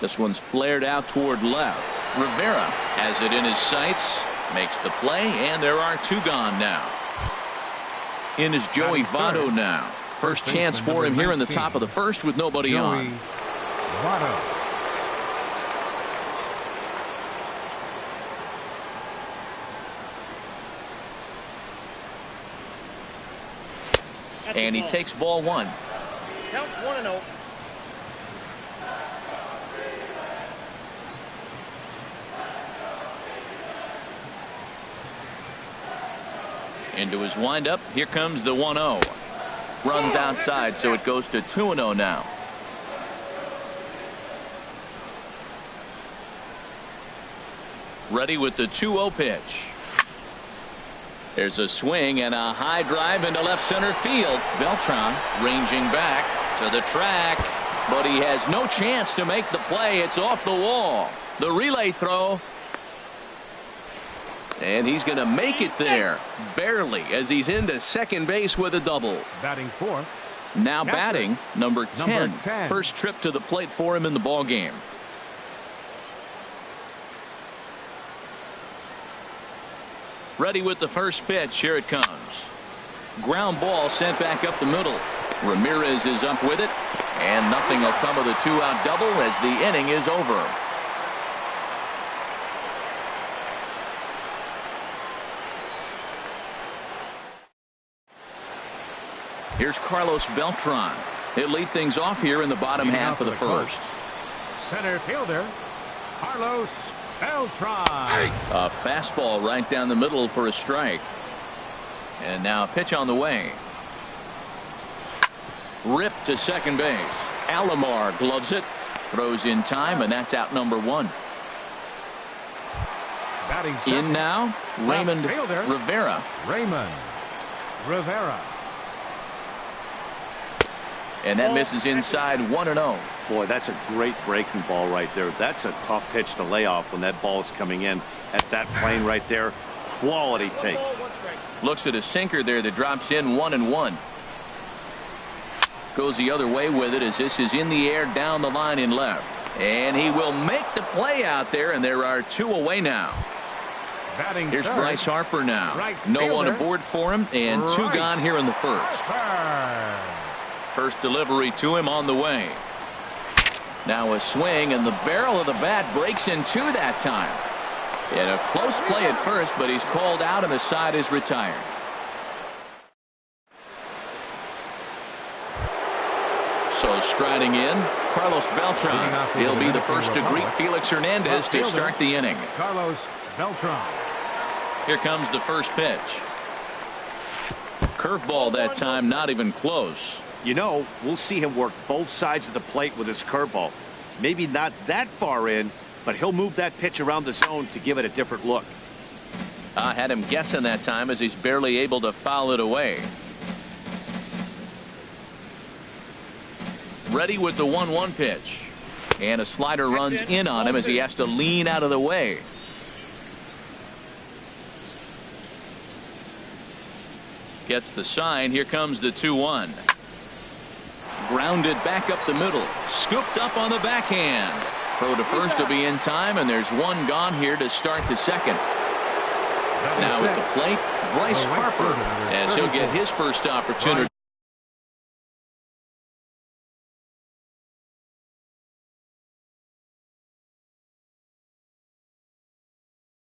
This one's flared out toward left. Rivera has it in his sights, makes the play, and there are two gone now. In is Joey Votto now. First chance for him here in the top of the first with nobody on. Votto. And he takes ball one. Counts 1-0. Into his windup. Here comes the 1-0. Runs outside, so it goes to 2-0 now. Ready with the 2-0 pitch. There's a swing and a high drive into left center field. Beltran ranging back to the track, but he has no chance to make the play. It's off the wall. The relay throw. And he's going to make it there, barely, as he's into second base with a double. Batting fourth. Now batting, number 10. First trip to the plate for him in the ball game. Ready with the first pitch. Here it comes. Ground ball sent back up the middle. Ramirez is up with it, and nothing will come of the two-out double as the inning is over. Here's Carlos Beltran. He'll lead things off here in the bottom half of the first. Center fielder, Carlos Beltran. A fastball right down the middle for a strike. And now a pitch on the way. Ripped to second base. Alomar gloves it. Throws in time, and that's out number one. In now, Raymond Rivera. Raymond Rivera. And that misses inside 1-0. Boy, that's a great breaking ball right there. That's a tough pitch to lay off when that ball is coming in at that plane right there. Quality take. Looks at a sinker there that drops in 1-1. Goes the other way with it as this is in the air down the line in left. And he will make the play out there, and there are two away now. Here's Bryce Harper now. No one aboard for him, and two gone here in the first. First delivery to him on the way. Now a swing, and the barrel of the bat breaks in two that time. And a close play at first, but he's called out and the side is retired. So striding in, Carlos Beltran. He'll be the first to greet Felix Hernandez to start the inning. Carlos Beltran. Here comes the first pitch. Curveball that time, not even close. You know, we'll see him work both sides of the plate with his curveball. Maybe not that far in, but he'll move that pitch around the zone to give it a different look. I had him guessing that time as he's barely able to foul it away. Ready with the 1-1 pitch. And a slider runs in on him as he has to lean out of the way. Gets the sign. Here comes the 2-1. Grounded back up the middle. Scooped up on the backhand. Throw to first will be in time, and there's one gone here to start the second. Now at the plate, Bryce Harper, as he'll get his first opportunity.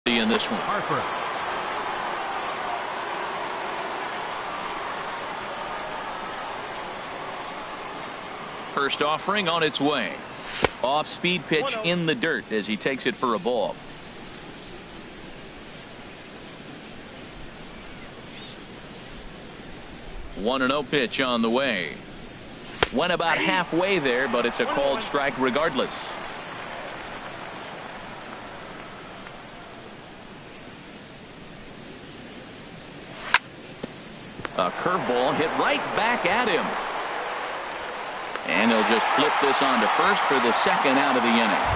In this one. Harper. First offering on its way. Off speed pitch in the dirt as he takes it for a ball. One 1-0 pitch on the way. Went about halfway there, but it's a called strike regardless. A curveball hit right back at him. And he'll just flip this on to first for the second out of the inning.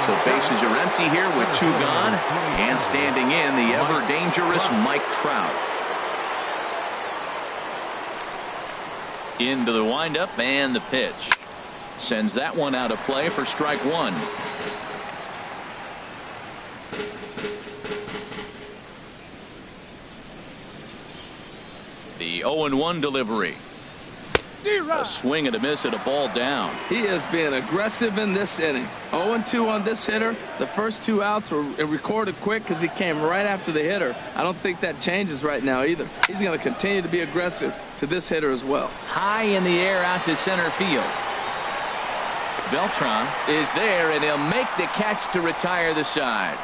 So bases are empty here with two gone. And standing in, the ever-dangerous Mike Trout. Into the windup and the pitch. Sends that one out of play for strike one. The 0-1 delivery. A swing and a miss at a ball down. He is being aggressive in this inning. 0-2 on this hitter. The first 2 outs were recorded quick because he came right after the hitter. I don't think that changes right now either. He's going to continue to be aggressive to this hitter as well. High in the air out to center field. Beltran is there, and he'll make the catch to retire the side.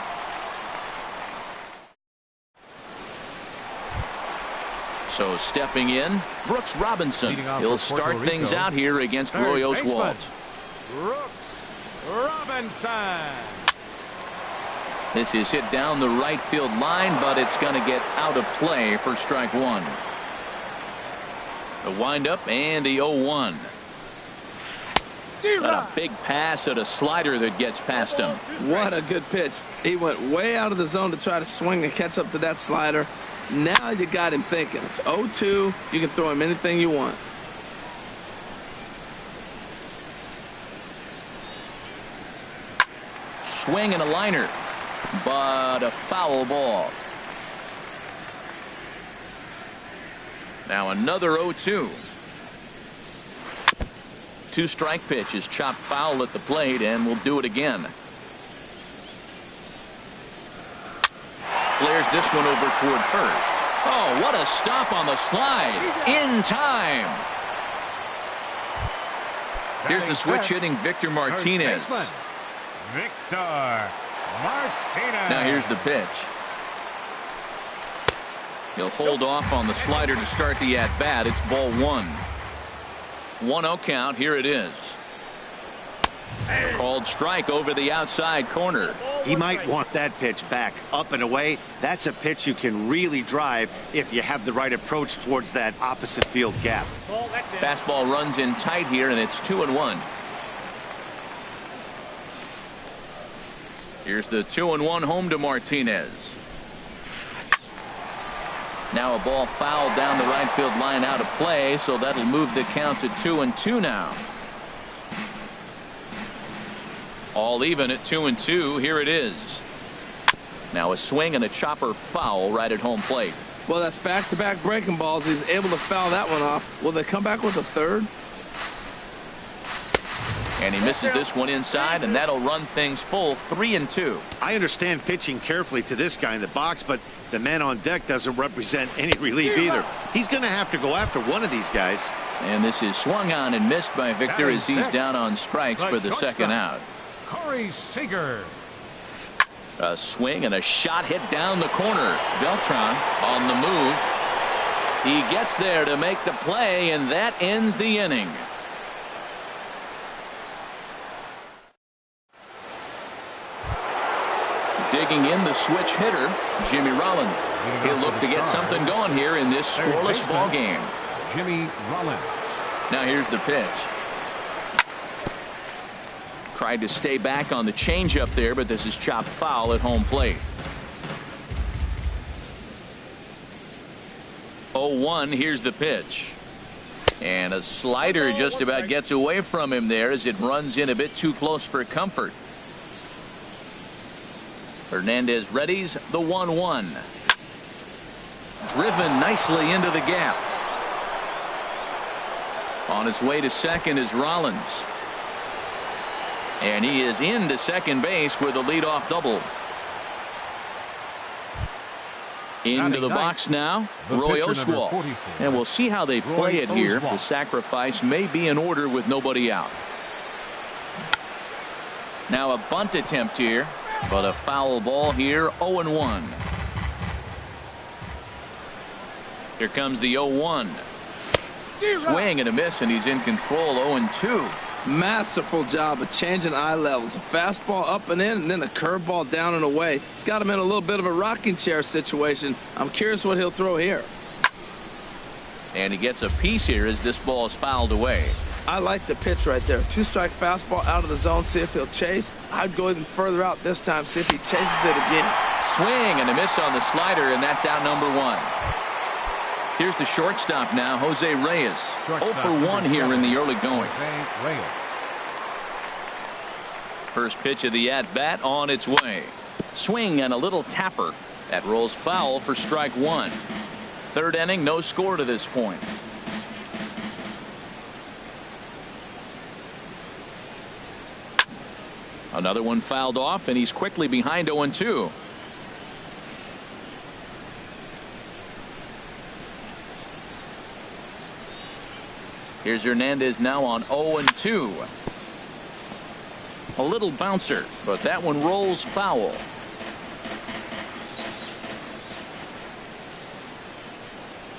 So stepping in, Brooks Robinson. He'll start things out here against Roy Oswalt. Brooks Robinson. This is hit down the right field line, but it's going to get out of play for strike one. The windup and the 0-1. Got a big pass at a slider that gets past him. What a good pitch. He went way out of the zone to try to swing and catch up to that slider. Now you got him thinking. It's 0-2. You can throw him anything you want. Swing and a liner, but a foul ball. Now another 0-2. 2-strike pitch is chopped foul at the plate, and we'll do it again. Flares this one over toward first. Oh, what a stop on the slide. In time. Here's the switch hitting Victor Martinez. Victor Martinez. Now here's the pitch. He'll hold off on the slider to start the at-bat. It's ball one. 1-0 count. Here it is. Called strike over the outside corner. He might want that pitch back up and away. That's a pitch you can really drive if you have the right approach towards that opposite field gap. Fastball runs in tight here, and it's 2-1. Here's the 2-1 home to Martinez. Now a ball fouled down the right field line out of play, so that'll move the count to 2-2 now. All even at 2-2. Here it is. Now a swing and a chopper foul right at home plate. Well, that's back-to-back breaking balls. He's able to foul that one off. Will they come back with a third? And he misses this one inside, and that'll run things full 3-2. I understand pitching carefully to this guy in the box, but the man on deck doesn't represent any relief either. He's going to have to go after one of these guys. And this is swung on and missed by Victor as he's down on strikes for the second out. Corey Seager. A swing and a shot hit down the corner. Beltran on the move. He gets there to make the play, and that ends the inning. Digging in, the switch hitter, Jimmy Rollins. He'll look to get something going here in this scoreless ball game. Jimmy Rollins. Now here's the pitch. Tried to stay back on the changeup there, but this is chopped foul at home plate. 0-1, here's the pitch. And a slider just about gets away from him there as it runs in a bit too close for comfort. Hernandez readies the 1-1. Driven nicely into the gap. On his way to second is Rollins. And he is into second base with a leadoff double. Into the box now, Roy Oswalt. And we'll see how they play it here. The sacrifice may be in order with nobody out. Now a bunt attempt here, but a foul ball here, 0-1. Here comes the 0-1. Swing and a miss, and he's in control, 0-2. Masterful job of changing eye levels. A fastball up and in, and then a curveball down and away. It's got him in a little bit of a rocking chair situation. I'm curious what he'll throw here. And he gets a piece here as this ball is fouled away. I like the pitch right there. 2-strike fastball out of the zone, see if he'll chase. I'd go even further out this time, see if he chases it again. Swing and a miss on the slider, and that's out number one. Here's the shortstop now, Jose Reyes. 0 for 1 here in the early going. First pitch of the at-bat on its way. Swing and a little tapper. That rolls foul for strike one. Third inning, no score to this point. Another one fouled off, and he's quickly behind 0-2. Here's Hernandez now on 0-2. A little bouncer, but that one rolls foul.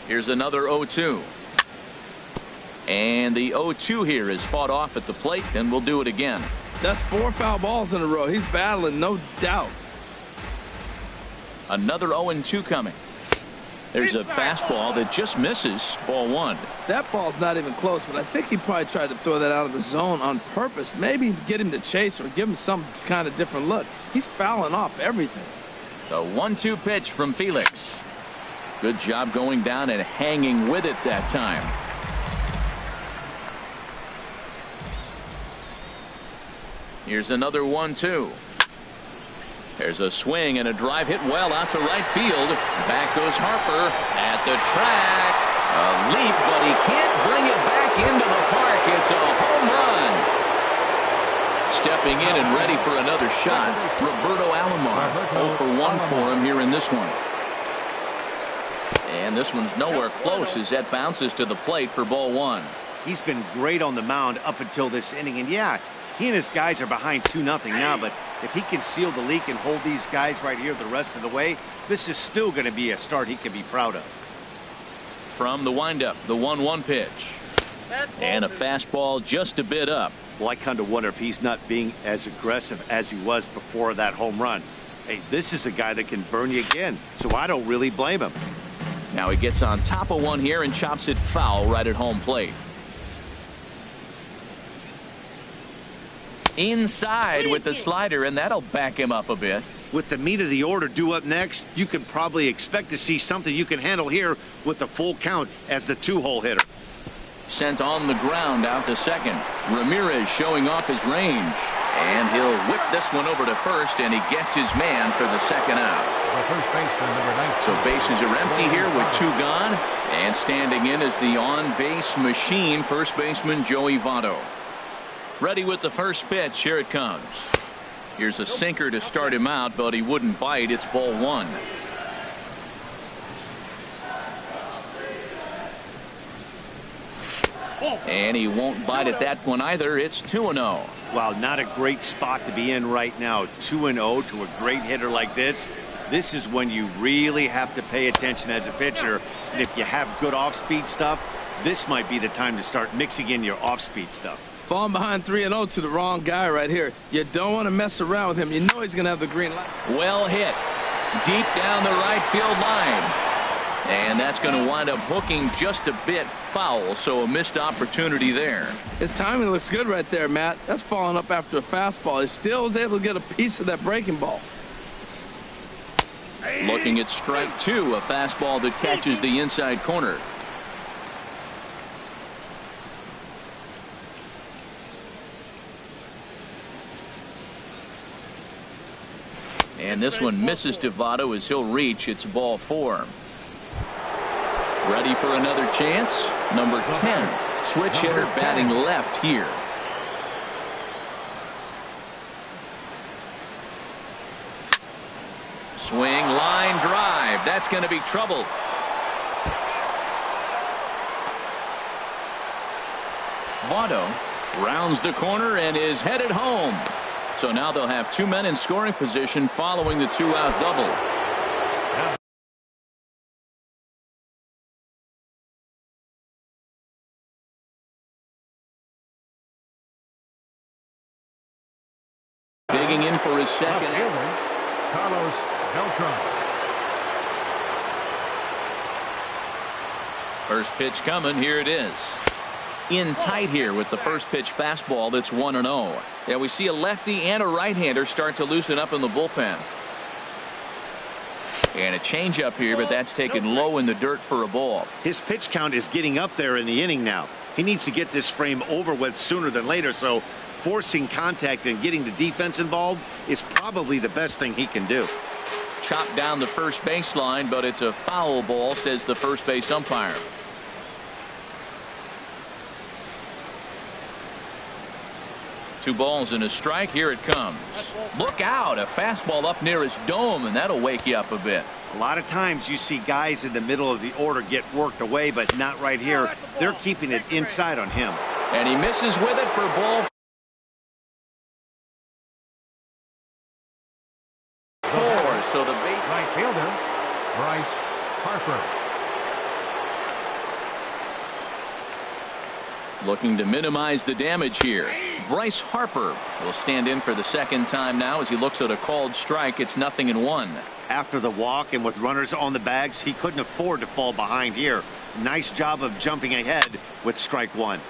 Here's another 0-2. And the 0-2 here is fought off at the plate, and we'll do it again. That's 4 foul balls in a row. He's battling, no doubt. Another 0-2 coming. There's a fastball that just misses. Ball one. That ball's not even close, but I think he probably tried to throw that out of the zone on purpose. Maybe get him to chase or give him some kind of different look. He's fouling off everything. The 1-2 pitch from Felix. Good job going down and hanging with it that time. Here's another 1-2. There's a swing and a drive hit well out to right field. Back goes Harper at the track. A leap, but he can't bring it back into the park. It's a home run. Stepping in and ready for another shot, Roberto Alomar. 0 for 1 for him here in this one. And this one's nowhere close as that bounces to the plate for ball one. He's been great on the mound up until this inning. And yeah, he and his guys are behind 2-0 now, but if he can seal the leak and hold these guys right here the rest of the way, this is still going to be a start he can be proud of. From the windup, the 1-1 pitch. And a fastball just a bit up. Well, I kind of wonder if he's not being as aggressive as he was before that home run. Hey, this is a guy that can burn you again, so I don't really blame him. Now he gets on top of one here and chops it foul right at home plate. Inside with the slider, and that'll back him up a bit. With the meat of the order due up next, you can probably expect to see something you can handle here with the full count as the 2-hole hitter. Sent on the ground out to second. Ramirez showing off his range. And he'll whip this one over to first, and he gets his man for the second out. So bases are empty here with 2 gone. And standing in is the on-base machine, first baseman Joey Votto. Ready with the first pitch. Here it comes. Here's a sinker to start him out, but he wouldn't bite. It's ball one. And he won't bite at that one either. It's 2-0. Wow, not a great spot to be in right now. 2-0 to a great hitter like this. This is when you really have to pay attention as a pitcher. And if you have good off-speed stuff, this might be the time to start mixing in your off-speed stuff. Falling behind 3-0 to the wrong guy right here. You don't want to mess around with him. You know he's going to have the green light. Well hit. Deep down the right field line. And that's going to wind up hooking just a bit foul, so a missed opportunity there. His timing looks good right there, Matt. That's falling up after a fastball. He still was able to get a piece of that breaking ball. Looking at strike two, a fastball that catches the inside corner. And this one misses to Votto as he'll reach. It's ball four. Ready for another chance. Number 10. Switch hitter batting left here. Swing, line drive. That's going to be trouble. Votto rounds the corner and is headed home. So now they'll have 2 men in scoring position following the 2-out double. Digging in for his second. Carlos Beltran. First pitch coming. Here it is. In tight here with the first pitch fastball that's 1-0. Yeah, we see a lefty and a right-hander start to loosen up in the bullpen. And a changeup here, but that's taken low in the dirt for a ball. His pitch count is getting up there in the inning now. He needs to get this frame over with sooner than later, so forcing contact and getting the defense involved is probably the best thing he can do. Chopped down the first baseline, but it's a foul ball, says the first base umpire. Two balls and a strike. Here it comes. Look out, a fastball up near his dome, and that'll wake you up a bit. A lot of times you see guys in the middle of the order get worked away, but not right here. They're keeping it inside on him. And he misses with it for ball 4. So the base Right fielder, Bryce Harper. looking to minimize the damage here. Bryce Harper will stand in for the second time now as he looks at a called strike. It's 0-1. After the walk and with runners on the bags, he couldn't afford to fall behind here. Nice job of jumping ahead with strike one.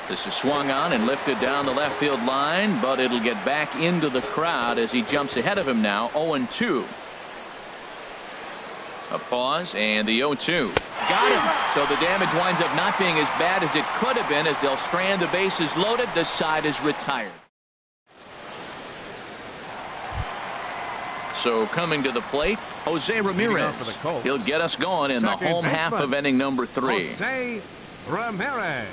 This is swung on and lifted down the left field line, but it'll get back into the crowd as he jumps ahead of him now. 0-2. A pause and the 0-2. Got him. So the damage winds up not being as bad as it could have been as they'll strand the bases loaded. The side is retired. So coming to the plate, Jose Ramirez. He'll get us going in the home half of inning number 3. Jose Ramirez.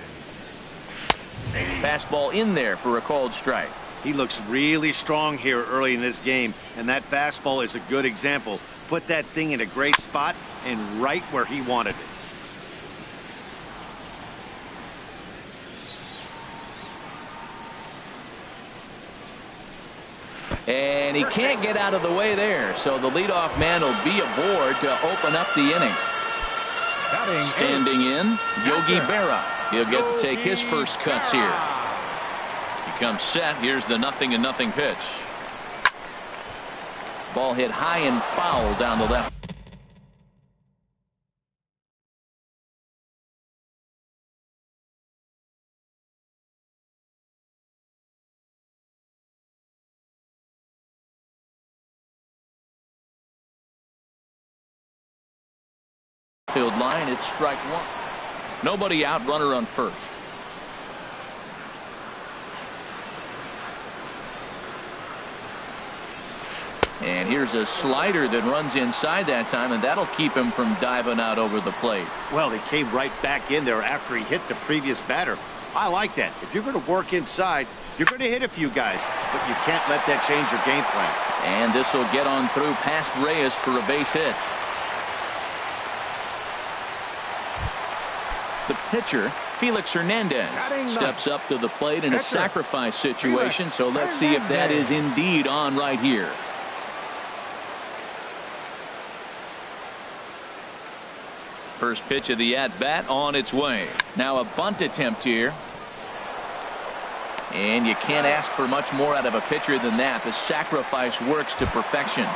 Fastball in there for a called strike. He looks really strong here early in this game, and that fastball is a good example. Put that thing in a great spot and right where he wanted it. And he can't get out of the way there, so the leadoff man will be aboard to open up the inning. Standing in, Yogi Berra. He'll get to take his first cuts here. He comes set. Here's the 0-0 pitch. Ball hit high and foul down the left. Field line, it's strike one. Nobody out, runner on first. And here's a slider that runs inside that time, and that'll keep him from diving out over the plate. Well, he came right back in there after he hit the previous batter. I like that. If you're going to work inside, you're going to hit a few guys, but you can't let that change your game plan. And this will get on through past Reyes for a base hit. The pitcher, Felix Hernandez, steps up to the plate in a sacrifice situation, so let's see if that is indeed on right here. First pitch of the at-bat on its way. Now a bunt attempt here. And you can't ask for much more out of a pitcher than that. The sacrifice works to perfection.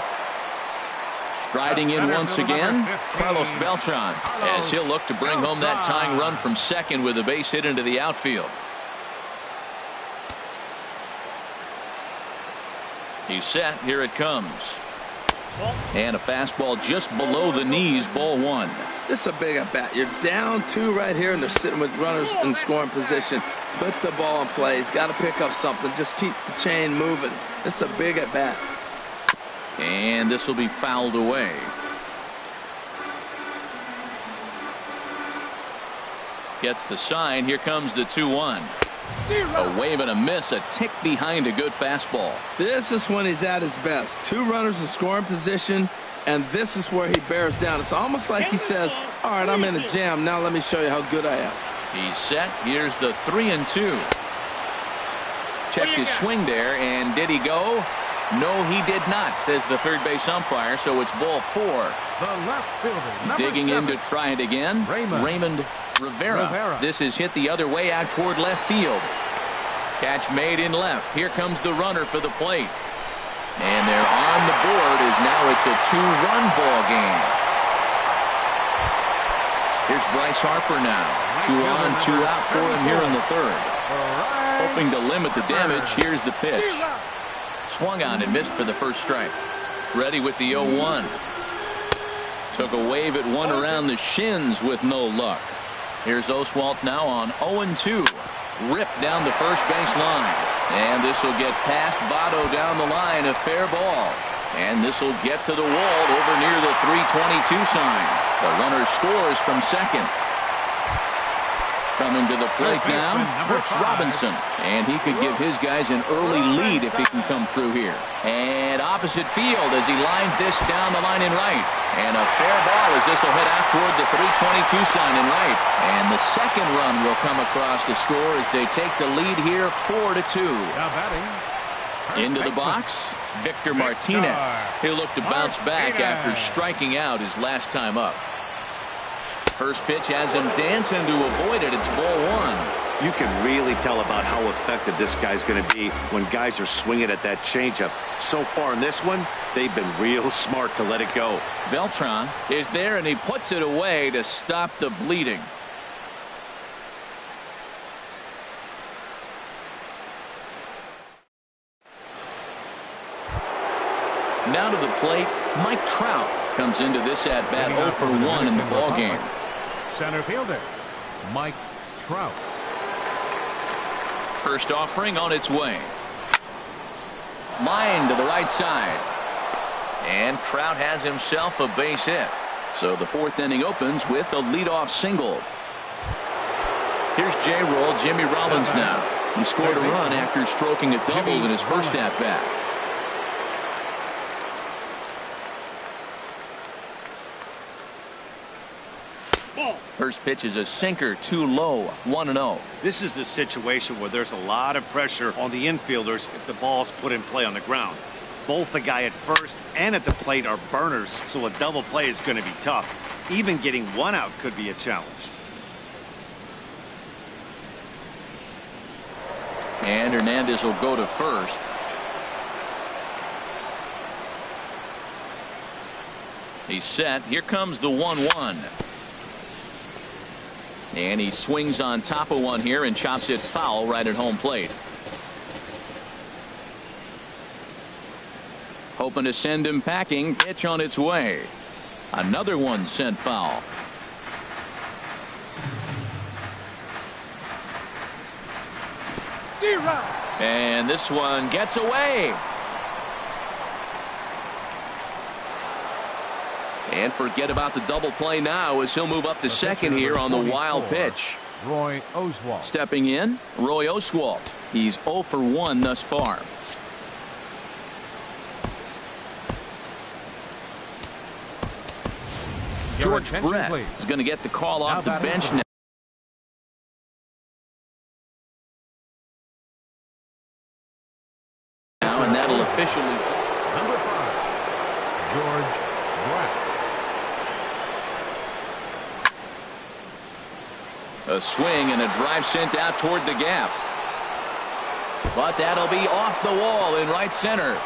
Striding in once again, Carlos Beltran, as he'll look to bring home that tying run from second with a base hit into the outfield. He's set. Here it comes. And a fastball just below the knees, ball 1. This is a big at bat. You're down 2 right here, and they're sitting with runners in scoring position. Put the ball in play. He's got to pick up something. Just keep the chain moving. This is a big at bat. And this will be fouled away. Gets the sign. Here comes the 2-1. A wave and a miss, a tick behind a good fastball. This is when he's at his best. 2 runners in scoring position, and this is where he bears down. It's almost like he says, all right, I'm in a jam. Now let me show you how good I am. He's set. Here's the 3-2. Checked his swing there, and did he go? No, he did not, says the third base umpire, so it's ball 4. The left fielder, digging in to try it again. Raymond Rivera. This is hit the other way out toward left field. Catch made in left. Here comes the runner for the plate. And they're on the board as now it's a 2-run ball game. Here's Bryce Harper now. 2 on, 2 out for him here in the third. Hoping to limit the damage. Here's the pitch. Swung on and missed for the first strike. Ready with the 0-1. Took a wave at one around the shins with no luck. Here's Oswalt now on 0-2. ripped down the first base line. And this will get past Votto down the line, a fair ball. And this will get to the wall over near the 322 sign. The runner scores from second. Coming to the plate now, Brooks Robinson. And he could give his guys an early lead if he can come through here. And opposite field as he lines this down the line in right. And a fair ball as this will head out toward the 322 sign in right. And the second run will come across to score as they take the lead here 4-2. Into the box, Victor Martinez. He'll look to bounce back after striking out his last time up. First pitch has him dancing to avoid it. It's ball one. You can really tell about how effective this guy's going to be when guys are swinging at that changeup. So far in this one, they've been real smart to let it go. Beltran is there, and he puts it away to stop the bleeding. Now to the plate, Mike Trout comes into this at-bat 0 for 1 in the ballgame. Center fielder, Mike Trout. First offering on its way. Line to the right side. And Trout has himself a base hit. So the fourth inning opens with a leadoff single. Here's J-Roll, Jimmy Rollins now. He scored a run after stroking a double in his first at-bat. First pitch is a sinker, too low, 1-0. This is the situation where there's a lot of pressure on the infielders if the ball's put in play on the ground. Both the guy at first and at the plate are burners, so a double play is going to be tough. Even getting one out could be a challenge. And Hernandez will go to first. He's set. Here comes the 1-1. And he swings on top of one here and chops it foul right at home plate. Hoping to send him packing. Pitch on its way. Another one sent foul. And this one gets away. And forget about the double play now as he'll move up to second here on the wild pitch. Roy Oswalt. Stepping in, Roy Oswalt. He's 0 for 1 thus far. George Brett is going to get the call off the bench now. And that'll officially. Number 5, George Brett. A swing and a drive sent out toward the gap. But that'll be off the wall in right center.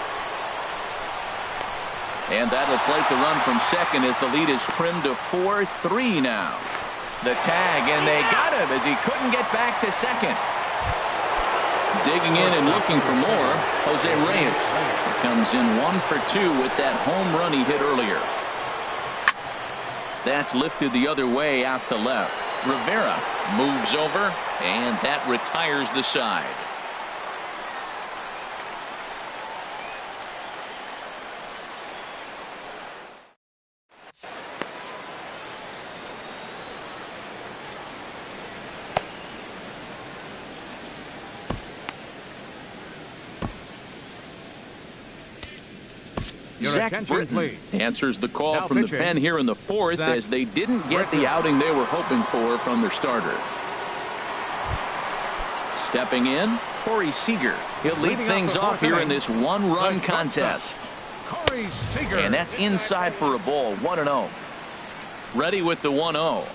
And that'll plate the run from second as the lead is trimmed to 4-3 now. The tag, and they got him as he couldn't get back to second. Digging in and looking for more, Jose Reyes. He comes in 1 for 2 with that home run he hit earlier. That's lifted the other way out to left. Rivera moves over, and that retires the side. Zach Britton answers the call from the pen here in the fourth as they didn't get the outing they were hoping for from their starter. Stepping in, Corey Seager. He'll lead things off here in this one-run contest. And that's inside for a ball, 1-0. Ready with the 1-0.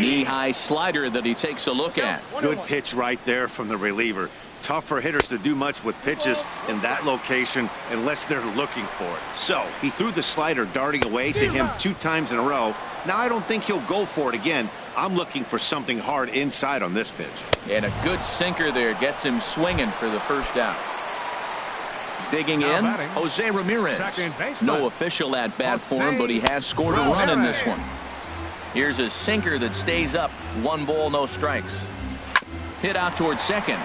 Knee-high slider that he takes a look at. Good pitch right there from the reliever. Tough for hitters to do much with pitches in that location unless they're looking for it. So he threw the slider darting away to him 2 times in a row. Now I don't think he'll go for it again. I'm looking for something hard inside on this pitch. And a good sinker there gets him swinging for the first out. Digging in, Jose Ramirez. No official at bat for him, but he has scored a run in this one. Here's a sinker that stays up. 1 ball, no strikes. Hit out towards second.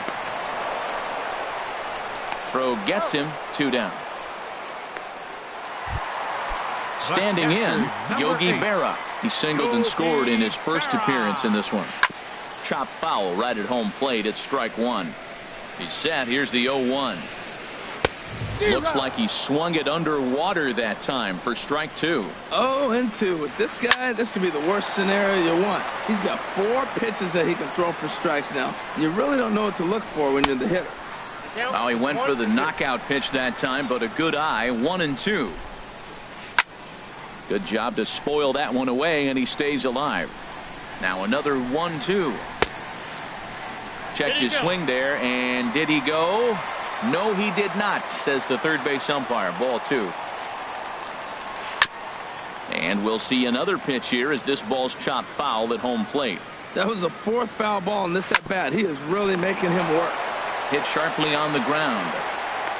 Throw gets him, 2 down. Standing in, Yogi Berra. He singled and scored in his first appearance in this one. Chop foul right at home plate at strike 1. He's set. Here's the 0-1. Looks like he swung it underwater that time for strike 2. 0-2 with this guy. This could be the worst scenario you want. He's got 4 pitches that he can throw for strikes now. You really don't know what to look for when you're the hitter. Oh, he went for the knockout pitch that time, but a good eye. 1-2. Good job to spoil that one away, and he stays alive. Now another 1-2. Checked his swing there, and did he go? No, he did not, says the third base umpire. Ball 2. And we'll see another pitch here as this ball's chopped foul at home plate. That was a 4th foul ball in this at bat. He is really making him work. Hit sharply on the ground.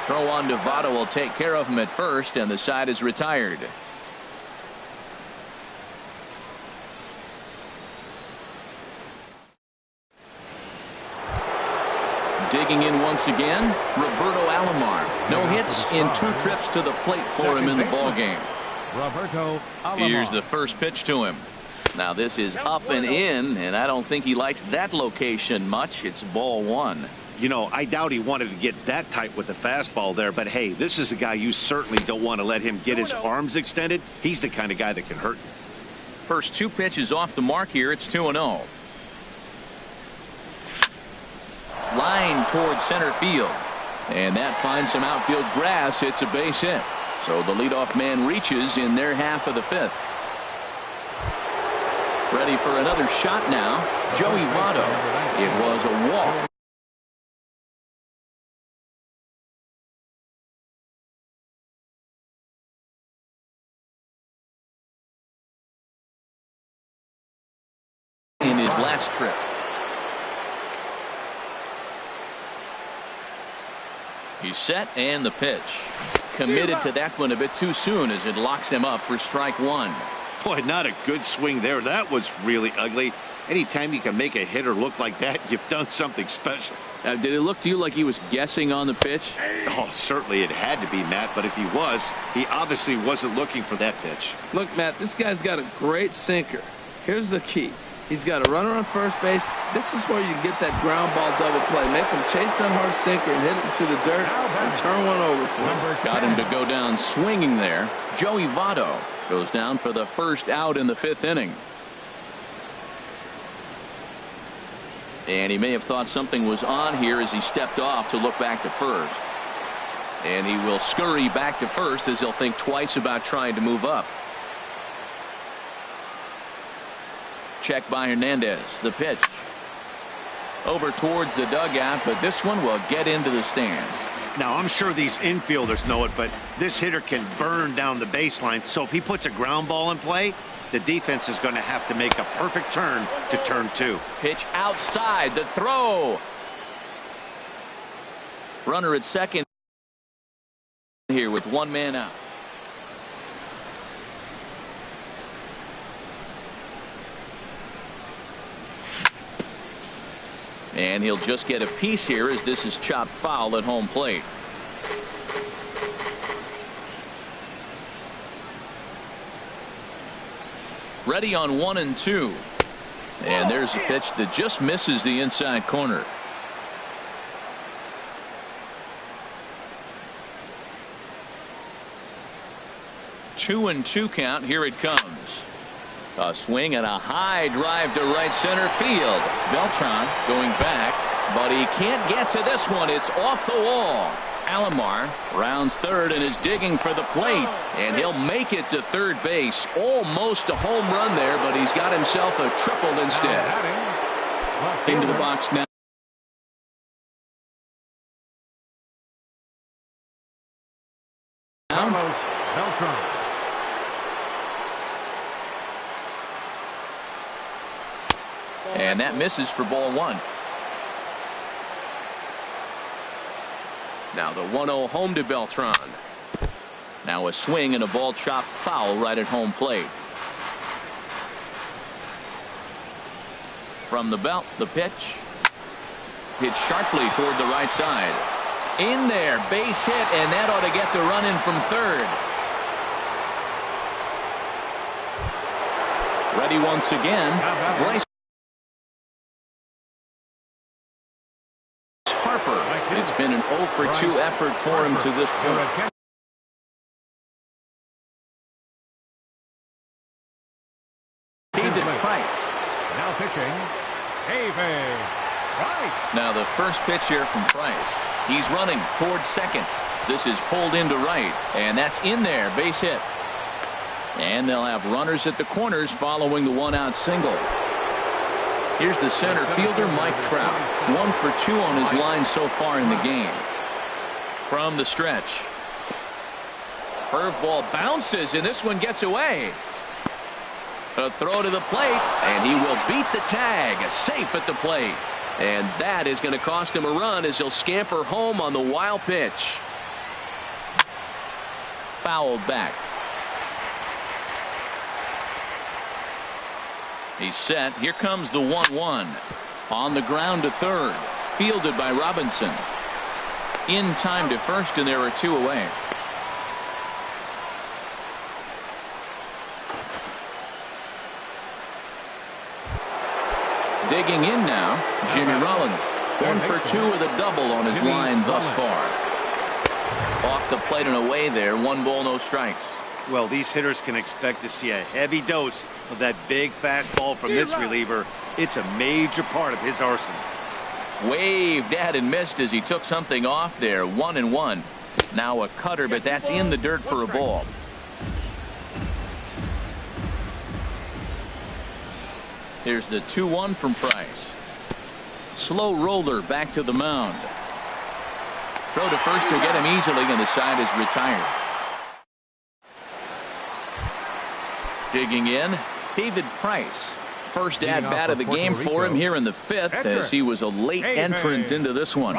Throw on to Votto will take care of him at first, and the side is retired. Digging in once again, Roberto Alomar. No hits in 2 trips to the plate for him in the ballgame. Roberto Alomar. Here's the first pitch to him. Now this is up and in, and I don't think he likes that location much. It's ball 1. You know, I doubt he wanted to get that tight with the fastball there, but hey, this is a guy you certainly don't want to let him get his arms extended. He's the kind of guy that can hurt you. First 2 pitches off the mark here. It's 2-0. Line towards center field, and that finds some outfield grass. It's a base hit, so the leadoff man reaches in their half of the 5th. Ready for another shot now. Joey Votto. It was a walk. In his last trip. He's set, and the pitch. Committed to that one a bit too soon as it locks him up for strike 1. Boy, not a good swing there. That was really ugly. Anytime you can make a hitter look like that, you've done something special. Did it look to you like he was guessing on the pitch? Oh, certainly it had to be, Matt, but if he was, he obviously wasn't looking for that pitch. Look, Matt, this guy's got a great sinker. Here's the key. He's got a runner on first base. This is where you get that ground ball double play. Make him chase that hard sinker and hit it to the dirt and turn one over for him. Got him to go down swinging there. Joey Votto goes down for the first out in the 5th inning. And he may have thought something was on here as he stepped off to look back to first. And he will scurry back to first as he'll think twice about trying to move up. Check by Hernandez. The pitch. Over towards the dugout, but this one will get into the stands. Now, I'm sure these infielders know it, but this hitter can burn down the baseline. So if he puts a ground ball in play, the defense is going to have to make a perfect turn to turn 2. Pitch outside. The throw. Runner at second here with 1 man out. And he'll just get a piece here as this is chopped foul at home plate. Ready on 1-2. And there's a pitch that just misses the inside corner. Two 2-2 count. Here it comes. A swing and a high drive to right center field. Beltran going back, but he can't get to this one. It's off the wall. Alomar rounds third and is digging for the plate, and he'll make it to third base. Almost a home run there, but he's got himself a triple instead. Into the box now. Beltran. And that misses for ball 1. Now the 1-0 home to Beltran. Now a swing and a ball chopped foul right at home plate. From the belt, the pitch. hit sharply toward the right side. In there, base hit, and that ought to get the run in from third. Ready once again. Bryce Harper. It's been an 0 for 2 effort for him to this point. Now pitching, David Price. Now the first pitch here from Price. He's running towards second. This is pulled into right, and that's in there, base hit. And they'll have runners at the corners following the one-out single. Here's the center fielder, Mike Trout. 1 for 2 on his line so far in the game. From the stretch. Curveball bounces, and this one gets away. A throw to the plate, and he will beat the tag. Safe at the plate. And that is going to cost him a run as he'll scamper home on the wild pitch. Fouled back. He's set. Here comes the 1-1. On the ground to third. Fielded by Robinson. In time to first, and there are 2 away. Digging in now, Jimmy Rollins. 1 for 2 with a double on his line thus far. Off the plate and away there. 1 ball, no strikes. Well, these hitters can expect to see a heavy dose of that big fastball from this reliever. It's a major part of his arsenal. Waved at and missed as he took something off there. 1-1. Now a cutter, but that's in the dirt for a ball. Here's the 2-1 from Price. Slow roller back to the mound. Throw to first will get him easily, and the side is retired. Digging in, David Price. First at-bat of the game for him here in the 5th, as he was a late entrant into this one.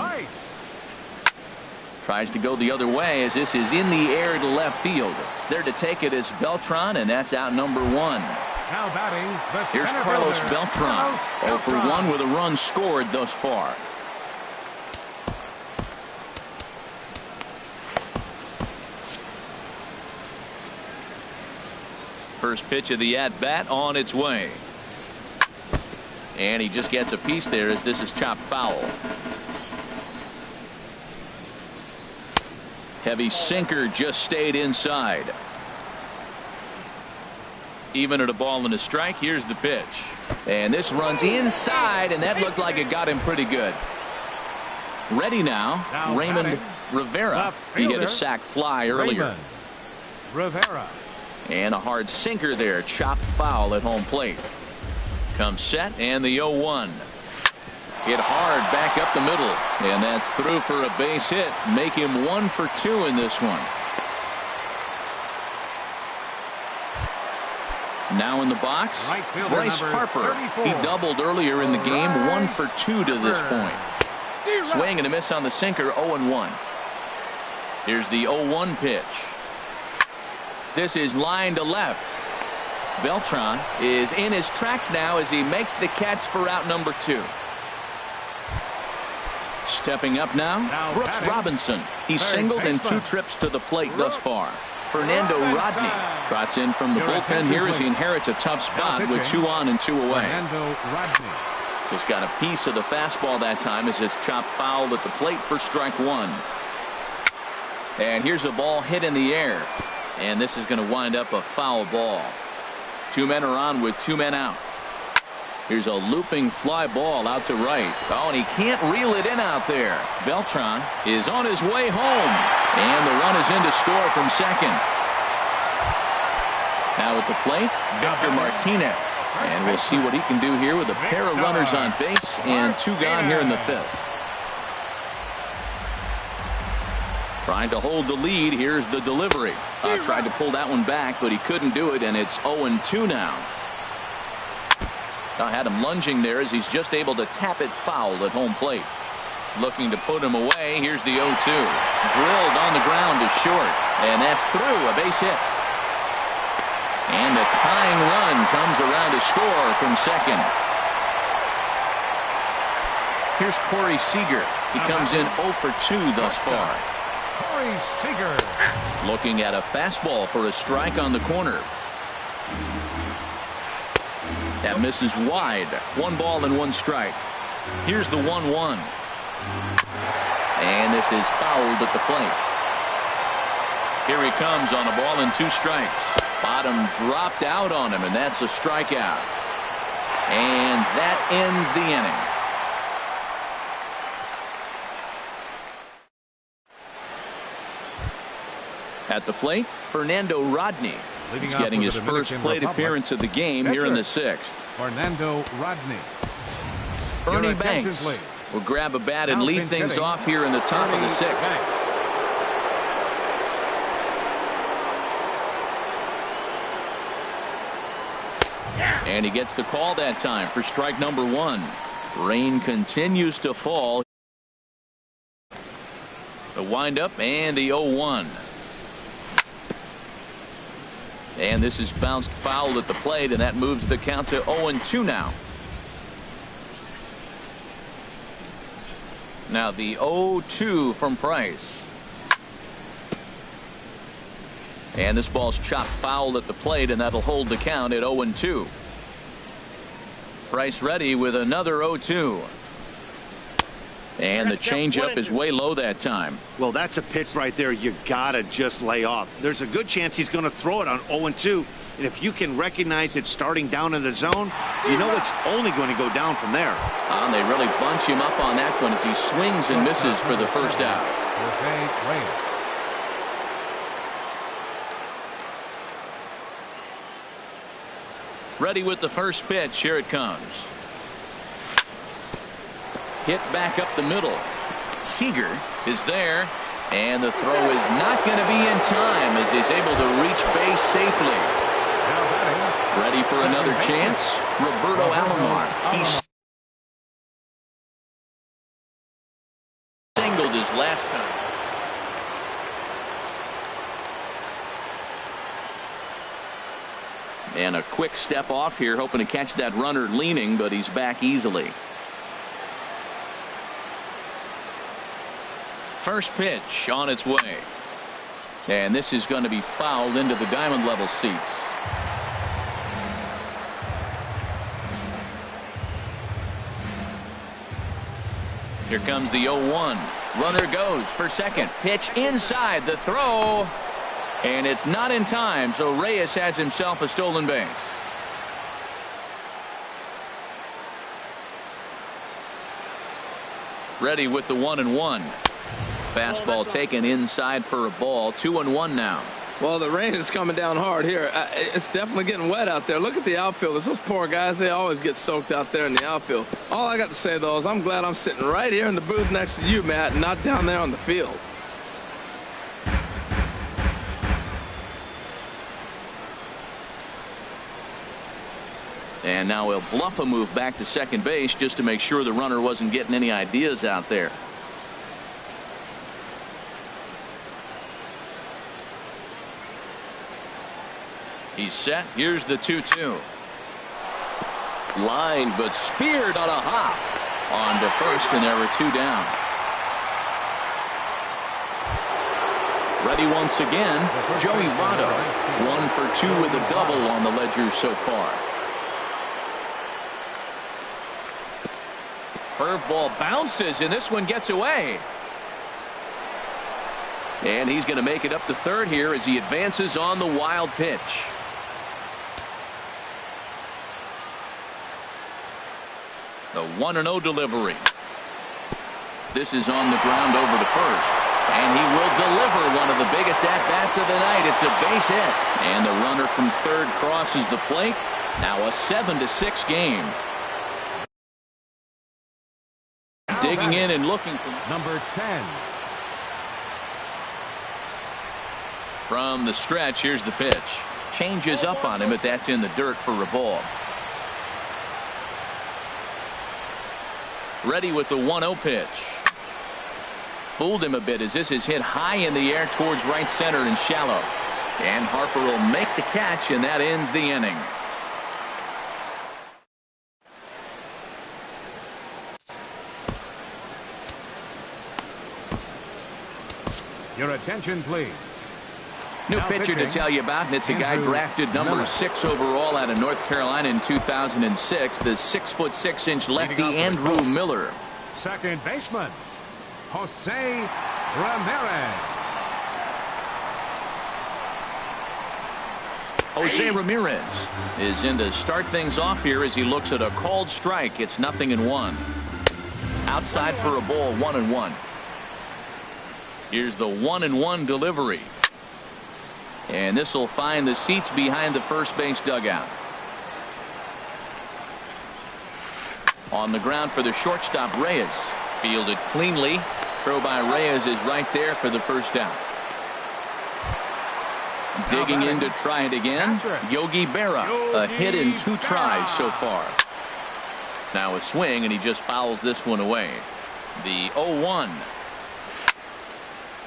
Tries to go the other way as this is in the air to left field. There to take it is Beltran, and that's out number 1. Now batting, here's Carlos Beltran. 0 for 1 with a run scored thus far. First pitch of the at-bat on its way. And he just gets a piece there as this is chopped foul. Heavy sinker just stayed inside. Even at a ball and a strike. Here's the pitch. And this runs inside, and that looked like it got him pretty good. Ready now, Raymond Rivera. He hit a sac fly earlier. Rivera. And a hard sinker there. Chopped foul at home plate. Comes set, and the 0-1. Hit hard back up the middle. And that's through for a base hit. Make him 1 for 2 in this one. Now in the box, Bryce Harper. He doubled earlier in the game. 1 for 2 to this point. Swing and a miss on the sinker. 0-1. Here's the 0-1 pitch. This is line to left. Beltran is in his tracks now as he makes the catch for out number 2. Stepping up now, Brooks Robinson. He's singled in 2 trips to the plate thus far. Fernando Rodney trots in from the bullpen here as he inherits a tough spot with 2 on and 2 away. Just got a piece of the fastball that time as it's chopped foul at the plate for strike 1. And here's a ball hit in the air. And this is going to wind up a foul ball. 2 men are on with 2 men out. Here's a looping fly ball out to right. Oh, and he can't reel it in out there. Beltran is on his way home. And the run is in to score from second. Now at the plate, Victor Martinez. And we'll see what he can do here with a pair of runners on base and 2 gone here in the 5th. Trying to hold the lead. Here's the delivery. Tried to pull that one back, but he couldn't do it, and it's 0-2 now. Had him lunging there as he's just able to tap it foul at home plate. Looking to put him away. Here's the 0-2. Drilled on the ground to short, and that's through. A base hit. And the tying run comes around to score from second. Here's Corey Seager. He comes in 0 for 2 thus far. Corey Seager. Looking at a fastball for a strike on the corner. That misses wide. 1 ball and 1 strike. Here's the 1-1. And this is fouled at the plate. Here he comes on a ball and 2 strikes. Bottom dropped out on him, and that's a strikeout. And that ends the inning. At the plate, Fernando Rodney. He's getting his first plate appearance of the game here in the 6th. Fernando Rodney. Ernie Banks will grab a bat and lead things off here in the top of the 6th. And he gets the call that time for strike number 1. Rain continues to fall. The windup and the 0-1. And this is bounced foul at the plate, and that moves the count to 0-2 now. Now the 0-2 from Price. And this ball's chopped foul at the plate, and that'll hold the count at 0-2. Price ready with another 0-2. And the changeup is way low that time. Well, that's a pitch right there you gotta just lay off. There's a good chance he's going to throw it on 0-2. And if you can recognize it starting down in the zone, you know it's only going to go down from there. And they really bunch him up on that one as he swings and misses for the first out. Ready with the first pitch. Here it comes. Hit back up the middle. Seager is there, and the throw is not going to be in time as he's able to reach base safely. Ready for another chance. Roberto Alomar. He singled his last time. And a quick step off here, hoping to catch that runner leaning, but he's back easily. First pitch on its way. And this is going to be fouled into the diamond level seats. Here comes the 0-1. Runner goes for second. Pitch inside. The throw. And it's not in time, so Reyes has himself a stolen base. Ready with the 1-1. Fastball taken inside for a ball. 2-1 now. Well, the rain is coming down hard here. It's definitely getting wet out there. Look at the outfielders. Those poor guys, they always get soaked out there in the outfield. All I got to say, though, is I'm glad I'm sitting right here in the booth next to you, Matt, and not down there on the field. And now he'll bluff a move back to second base just to make sure the runner wasn't getting any ideas out there. He's set. Here's the 2-2. Line, but speared on a hop. On to first, and there are 2 down. Ready once again, Joey Votto. 1 for 2 with a double on the ledger so far. Curveball bounces, and this one gets away. And he's going to make it up to third here as he advances on the wild pitch. The 1-0 delivery. This is on the ground over to first. And he will deliver one of the biggest at-bats of the night. It's a base hit. And the runner from third crosses the plate. Now a 7-6 game. Digging in and looking for number 10. From the stretch, here's the pitch. Changes up on him, but that's in the dirt for a ball. Ready with the 1-0 pitch. Fooled him a bit as this is hit high in the air towards right center and shallow. And Harper will make the catch, and that ends the inning. Your attention, please. New Now pitcher to pitching, tell you about, and it's a guy Andrew drafted number Miller. 6 overall out of North Carolina in 2006. The 6'6" lefty Leading off for the Andrew Colts. Miller. Second baseman, Jose Ramirez. Jose Ramirez is in to start things off here as he looks at a called strike. It's 0-1. Outside for a ball, 1-1. Here's the 1-1 delivery. And this will find the seats behind the first base dugout. On the ground for the shortstop, Reyes. Fielded cleanly. Throw by Reyes is right there for the first out. Digging in to try it again, Yogi Berra. A hit in 2 tries so far. Now a swing, and he just fouls this one away. The 0-1.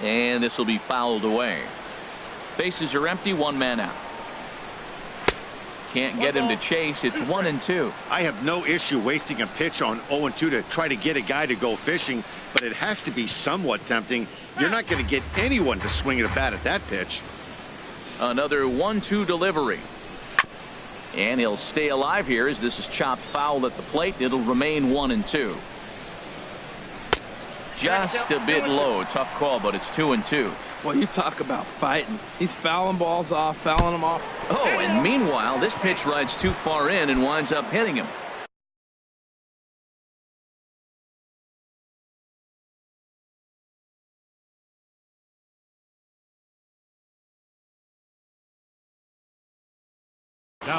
And this will be fouled away. Bases are empty, 1 man out. Can't get him to chase. It's 1-2. I have no issue wasting a pitch on 0-2 to try to get a guy to go fishing, but it has to be somewhat tempting. You're not going to get anyone to swing at a bat at that pitch. Another 1-2 delivery. And he'll stay alive here as this is chopped foul at the plate. It'll remain 1-2. Just a bit low. Tough call, but it's 2-2. Well, you talk about fighting. He's fouling balls off, fouling them off. Oh, and meanwhile, this pitch rides too far in and winds up hitting him.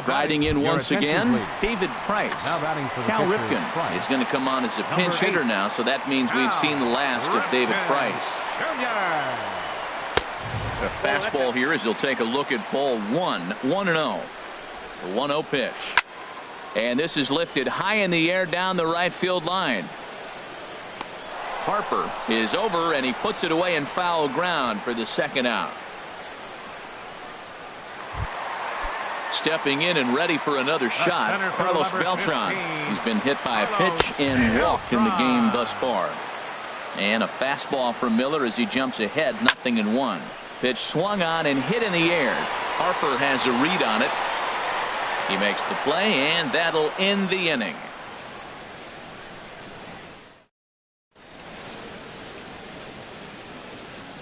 Riding in once again, David Price. Cal Ripken is going to come on as a pinch hitter now, so that means we've seen the last of David Price. A fastball here as he'll take a look at ball 1, 1-0. The 1-0 pitch. And this is lifted high in the air down the right field line. Harper is over, and he puts it away in foul ground for the second out. Stepping in and ready for another shot, Carlos Beltran. He's been hit by a pitch and walked in the game thus far. And a fastball from Miller as he jumps ahead, 0-1. Pitch swung on and hit in the air. Harper has a read on it. He makes the play, and that'll end the inning.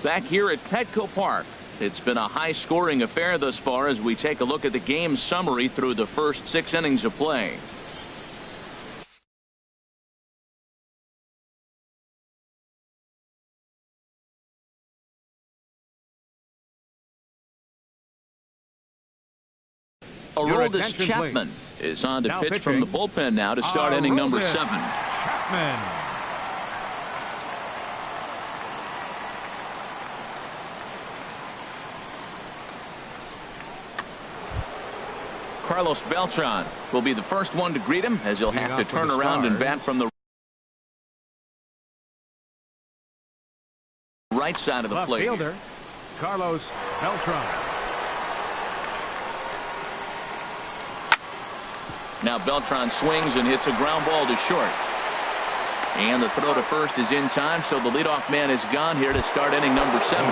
Back here at Petco Park. It's been a high-scoring affair thus far as we take a look at the game summary through the first 6 innings of play. Aroldis Chapman is on to pitch from the bullpen now to start inning number 7. Chapman. Carlos Beltran will be the first one to greet him as he'll have to turn around and bat from the right side of the plate. Fielder, Carlos Beltran. Now Beltran swings and hits a ground ball to short. And the throw to first is in time, so the leadoff man is gone here to start inning number 7.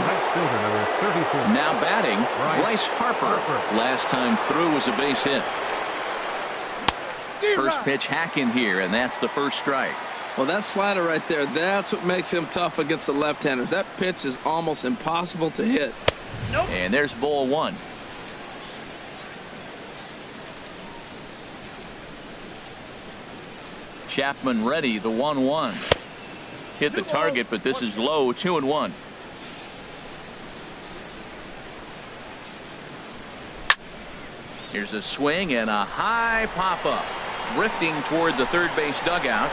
Now batting, Bryce Harper. Last time through was a base hit. First pitch hack in here, and that's the first strike. Well, that slider right there, that's what makes him tough against the left-handers. That pitch is almost impossible to hit. And there's ball 1. Chapman ready, the 1-1. Hit the target, but this is low, 2-1. Here's a swing and a high pop-up. Drifting toward the third base dugout.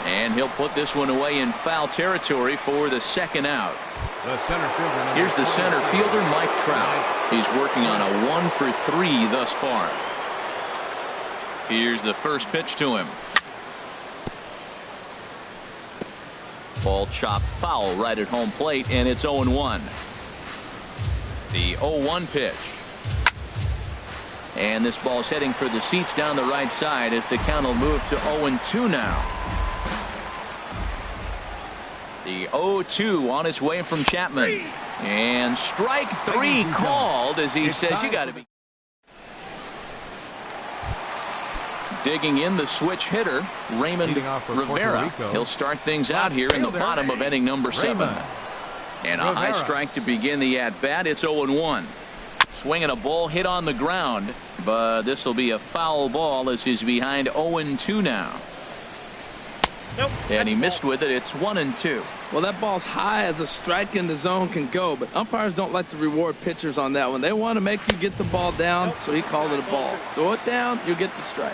And he'll put this one away in foul territory for the second out. Here's the center fielder, Mike Trout. He's working on a 1 for 3 thus far. Here's the first pitch to him. Ball chopped foul right at home plate, and it's 0-1. The 0-1 pitch. And this ball's heading for the seats down the right side as the count will move to 0-2 now. The 0-2 on its way from Chapman. And strike three called as he says you got to be. Digging in the switch hitter, Raymond Rivera. He'll start things out here in the bottom of inning number 7. And a high strike to begin the at-bat. It's 0-1. Swinging a ball hit on the ground, but this will be a foul ball as he's behind 0-2 now. Nope, and he missed with it. It's 1-2. Well, that ball's high as a strike in the zone can go, but umpires don't like to reward pitchers on that one. They want to make you get the ball down, so he called it a ball. Throw it down, you get the strike.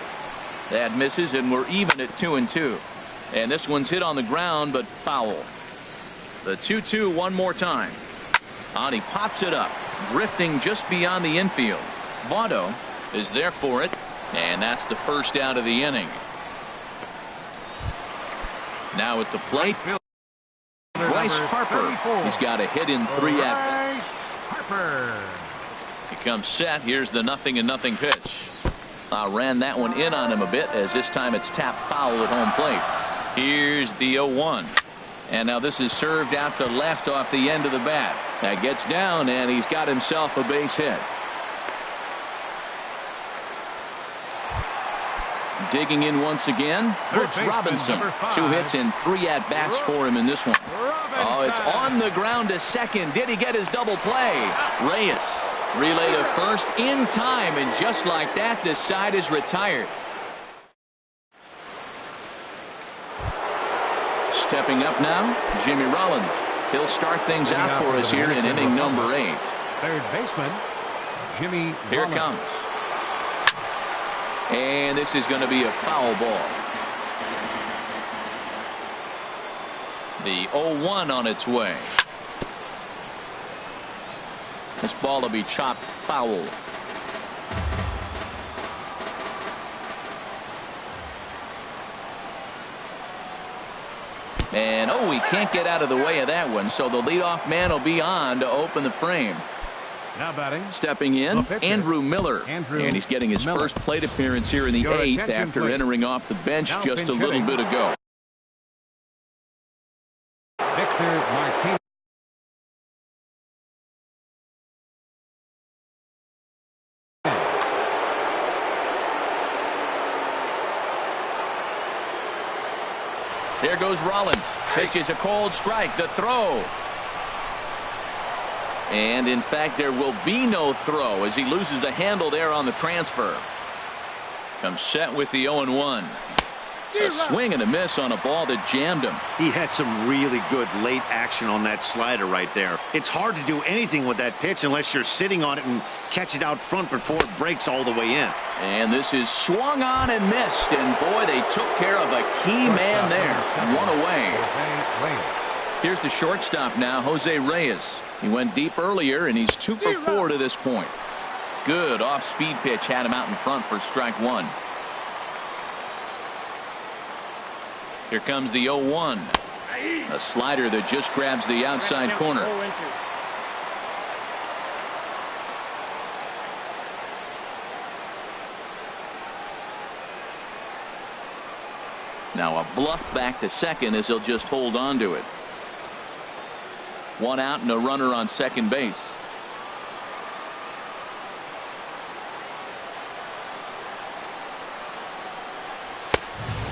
That misses, and we're even at 2-2. And this one's hit on the ground, but foul. The 2-2 one more time. And he pops it up, drifting just beyond the infield. Votto is there for it, and that's the first out of the inning. Now at the plate, Bryce Harper. He's got a hit in 3 at-bats. He comes set. Here's the 0-0 pitch. Ran that one in on him a bit, as this time it's tapped foul at home plate. Here's the 0-1. And now this is served out to left off the end of the bat. That gets down, and he's got himself a base hit. Digging in once again, Brooks Robinson. 2 hits and 3 at-bats for him in this one. Oh, it's on the ground to second. Did he get his double play? Reyes relay to first in time, and just like that, this side is retired. Stepping up now, Jimmy Rollins. He'll start things out for us here in inning number 8. Third baseman, Jimmy Here it Rollins. comes. And this is going to be a foul ball. The 0-1 on its way. This ball will be chopped foul. And oh, he can't get out of the way of that one, so the leadoff man will be on to open the frame. Now batting. Stepping in, Andrew Miller. And he's getting his first plate appearance here in the 8th after entering off the bench just a little bit ago. Victor Martinez. There goes Rollins. Pitches a cold strike. The throw. And in fact, there will be no throw as he loses the handle there on the transfer. Comes set with the 0-1. A swing and a miss on a ball that jammed him. He had some really good late action on that slider right there. It's hard to do anything with that pitch unless you're sitting on it and catch it out front before it breaks all the way in. And this is swung on and missed. And boy, they took care of a key man there. 1 away. Here's the shortstop now, Jose Reyes. He went deep earlier, and he's 2 for 4 to this point. Good off-speed pitch had him out in front for strike 1. Here comes the 0-1. A slider that just grabs the outside corner. Now a bluff back to second as he'll just hold on to it. 1 out and a runner on second base.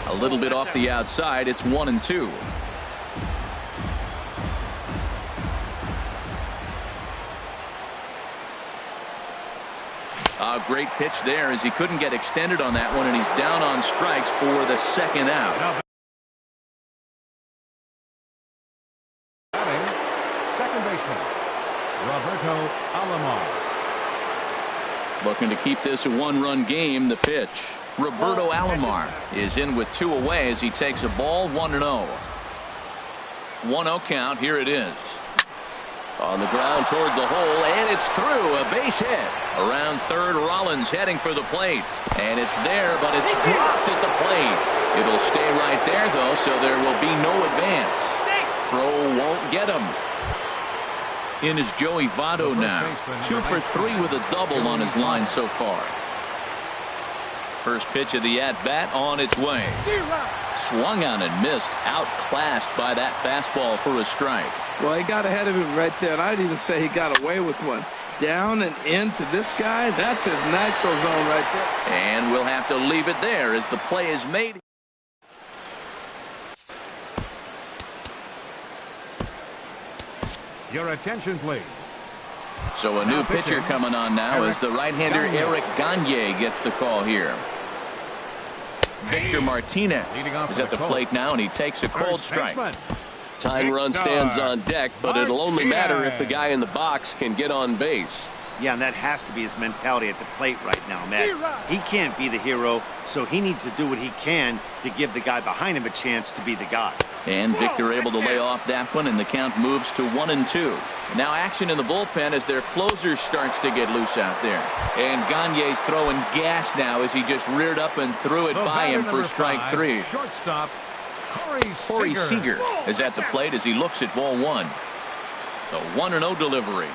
A little bit off the outside. It's 1-2. A great pitch there as he couldn't get extended on that one, and he's down on strikes for the 2nd out. Second baseman, Roberto Alomar. Looking to keep this a 1-run game. The pitch. Roberto Alomar is in with 2 away as he takes a ball. 1-0. 1-0 count. Here it is. On the ground toward the hole, and it's through. A base hit. Around third, Rollins heading for the plate. And it's there, but it's dropped at the plate. It'll stay right there, though, so there will be no advance. Throw won't get him. In is Joey Votto now. 2 for 3 with a double on his line so far. First pitch of the at-bat on its way. swung on and missed. Outclassed by that fastball for a strike. Well, he got ahead of him right there, and I'd even say he got away with one. Down and into this guy, that's his nitro zone right there. And we'll have to leave it there as the play is made. Your attention, please. So a new pitcher coming on now as the right-hander Eric Gagne gets the call here. Victor Martinez is at the plate now, and he takes a cold strike. Tying run stands on deck, but it'll only matter if the guy in the box can get on base. Yeah, and that has to be his mentality at the plate right now, Matt. He can't be the hero, so he needs to do what he can to give the guy behind him a chance to be the guy. And Victor able to lay off that one, and the count moves to 1-2. Now action in the bullpen as their closer starts to get loose out there. And Gagne's throwing gas now as he just reared up and threw it by him for strike 3. Shortstop Corey Seager is at the plate as he looks at ball 1. The 1-0 delivery.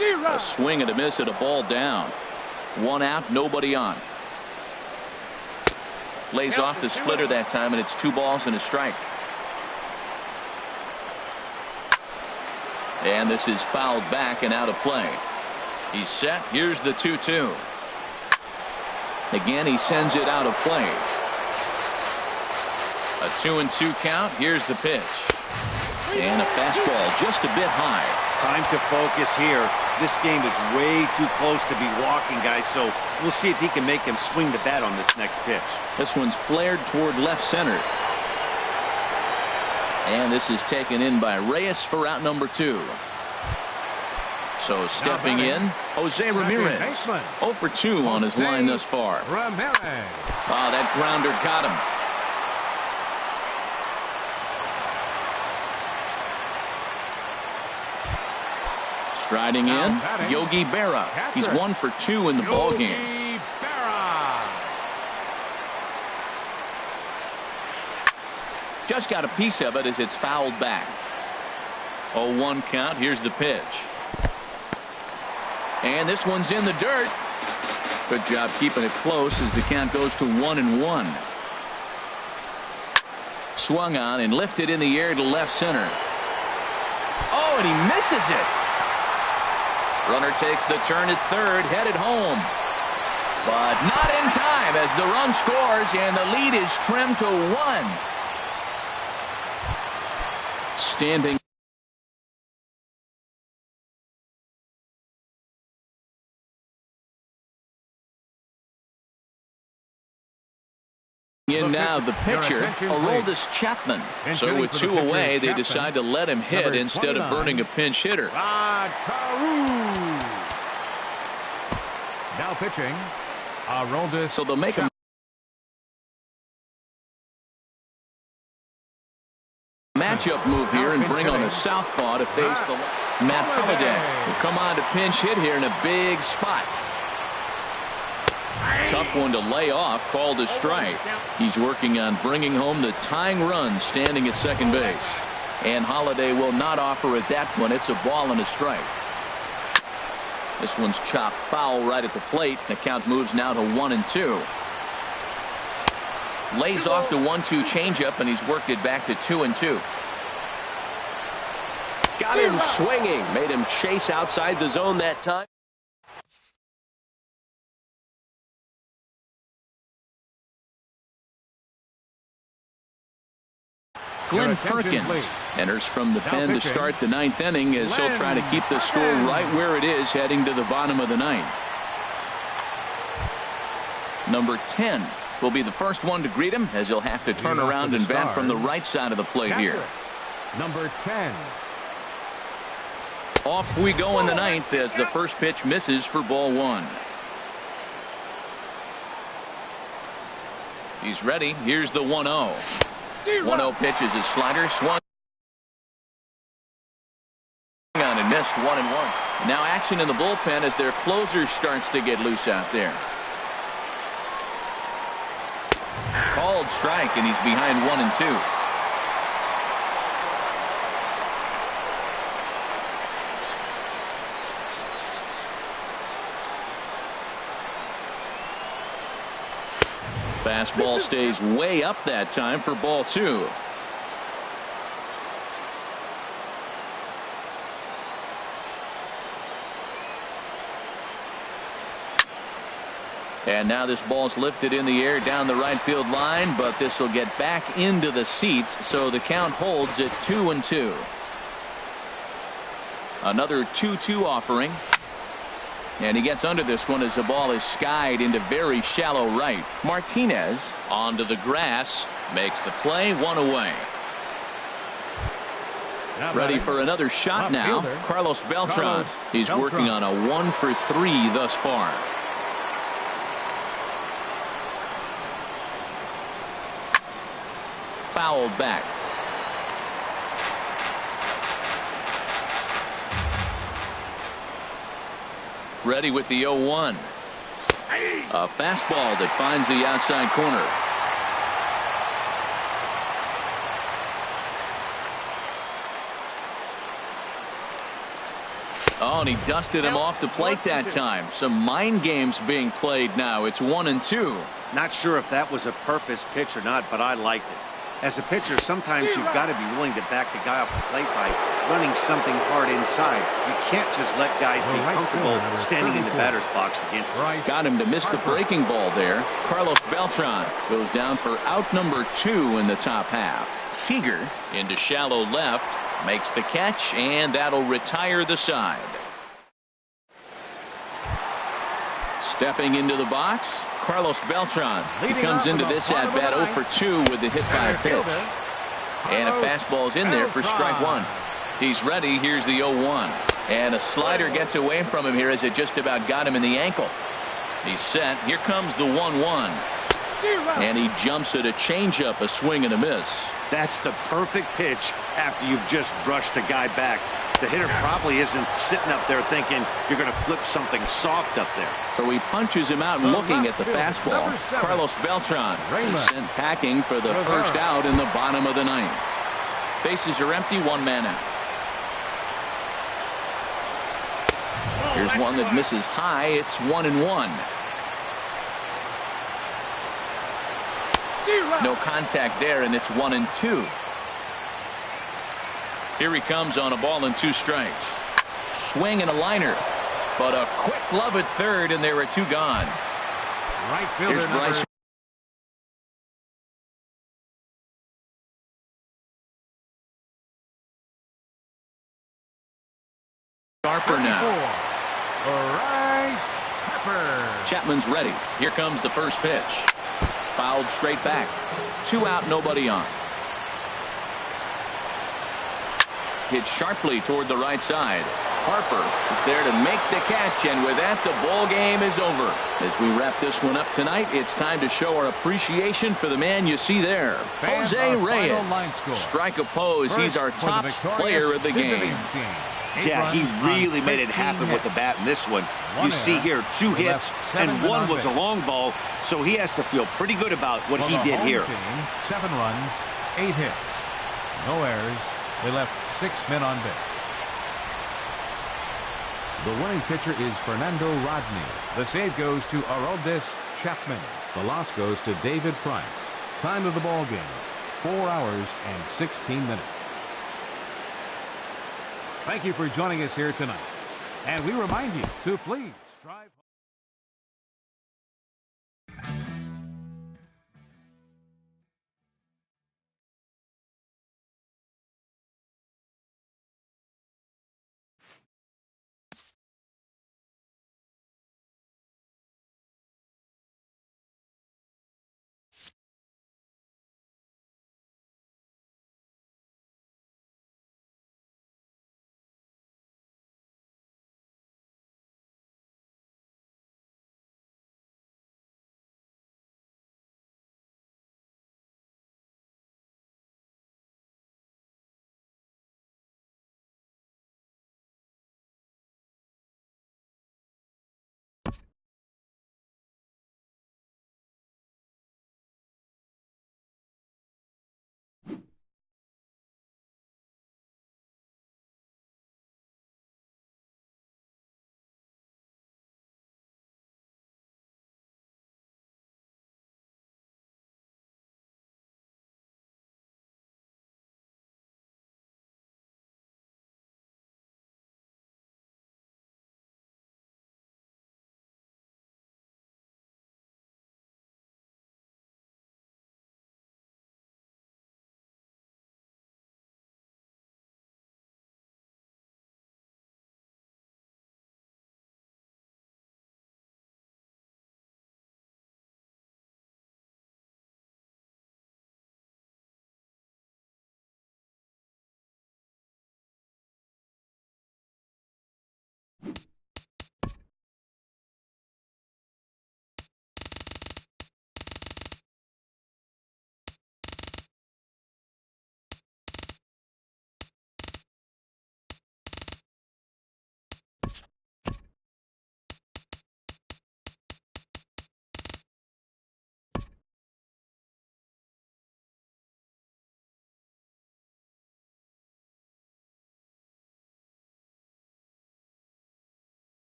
A swing and a miss at a ball down. 1 out, nobody on. Lays off the splitter that time, and it's 2 balls and a strike. And this is fouled back and out of play. He's set. Here's the 2-2. Again, he sends it out of play. A 2-2 count. Here's the pitch. And a fastball just a bit high. Time to focus here. This game is way too close to be walking, guys, so we'll see if he can make him swing the bat on this next pitch. This one's flared toward left center. And this is taken in by Reyes for out number 2. So stepping in, Jose Ramirez. 0 for 2 on his line thus far. Ramirez. Oh, that grounder got him. Striding in, Yogi Berra. He's 1 for 2 in the ballgame. Just got a piece of it as it's fouled back. 0-1 count. Here's the pitch. And this one's in the dirt. Good job keeping it close as the count goes to 1-1. Swung on and lifted in the air to left center. Oh, and he misses it. Runner takes the turn at third, headed home. But not in time as the run scores and the lead is trimmed to 1. Standing in now the pitcher, Aroldis Chapman. So with 2 away, they decide to let him hit instead of burning a pinch hitter. Now pitching, Aroldis. So they'll make him matchup move here and bring on a southpaw to face the Matt Holliday will come on to pinch hit here in a big spot. Tough one to lay off, called a strike. He's working on bringing home the tying run standing at second base. And Holliday will not offer at that one. It's a ball and a strike. This one's chopped foul right at the plate. The count moves now to 1-2. Lays off the 1-2 changeup, and he's worked it back to 2-2. Got him swinging. Made him chase outside the zone that time. Glenn Perkins enters from the pen to start the 9th inning as he'll try to keep the score right where it is heading to the bottom of the 9th. Number 10 will be the first one to greet him as he'll have to turn around and bat from the right side of the plate here. Number 10. Off we go in the 9th as the first pitch misses for ball 1. He's ready. Here's the 1-0. 1-0 pitch is his slider, swung on and missed 1-1. Now action in the bullpen as their closer starts to get loose out there. Called strike, and he's behind 1-2. Fastball stays way up that time for ball 2. And now this ball's lifted in the air down the right field line, but this will get back into the seats, so the count holds at 2-2. Another 2-2 offering. And he gets under this one as the ball is skied into very shallow right. Martinez onto the grass, makes the play, 1 away. Ready for another shot now. Carlos Beltran. He's working on a 1 for 3 thus far. Fouled back. Ready with the 0-1. A fastball that finds the outside corner. Oh, and he dusted him off the plate that time. Some mind games being played now. It's 1-2. Not sure if that was a purpose pitch or not, but I liked it. As a pitcher, sometimes you've got to be willing to back the guy off the plate by running something hard inside. You can't just let guys be comfortable standing in the batter's box against you. Got him to miss the breaking ball there. Carlos Beltran goes down for out number 2 in the top half. Seager into shallow left, makes the catch, and that'll retire the side. Stepping into the box, Carlos Beltran. He comes into this at bat 0 for 2 with the hit by pitch. And a fastball's in there for strike 1. He's ready. Here's the 0-1. And a slider gets away from him here as it just about got him in the ankle. He's set. Here comes the 1-1. And he jumps at a changeup, a swing and a miss. That's the perfect pitch after you've just brushed a guy back. The hitter probably isn't sitting up there thinking you're going to flip something soft up there. So he punches him out looking at the fastball. Carlos Beltran is sent packing for the first out in the bottom of the 9th. Bases are empty, 1 man out. Here's one that misses high. It's 1-1. No contact there, and it's 1-2. Here he comes on a ball and 2 strikes. Swing and a liner, but a quick glove at third, and there are 2 gone. Right fielder. Here's Bryce. Harper now. Chapman's ready. Here comes the first pitch. Fouled straight back. 2 out, nobody on. Hit sharply toward the right side. Harper is there to make the catch, and with that, the ball game is over. As we wrap this one up tonight, it's time to show our appreciation for the man you see there, Jose Reyes. Strike a pose. He's our top player of the game. Yeah, he really made it happen with the bat in this one. You see here 2 hits, and 1 was a long ball, so he has to feel pretty good about what he did here. 7 runs, 8 hits, no errors. They left 6 men on base. The winning pitcher is Fernando Rodney. The save goes to AADO1018. The loss goes to David Price. Time of the ball game, 4 hours and 16 minutes. Thank you for joining us here tonight. And we remind you to please strive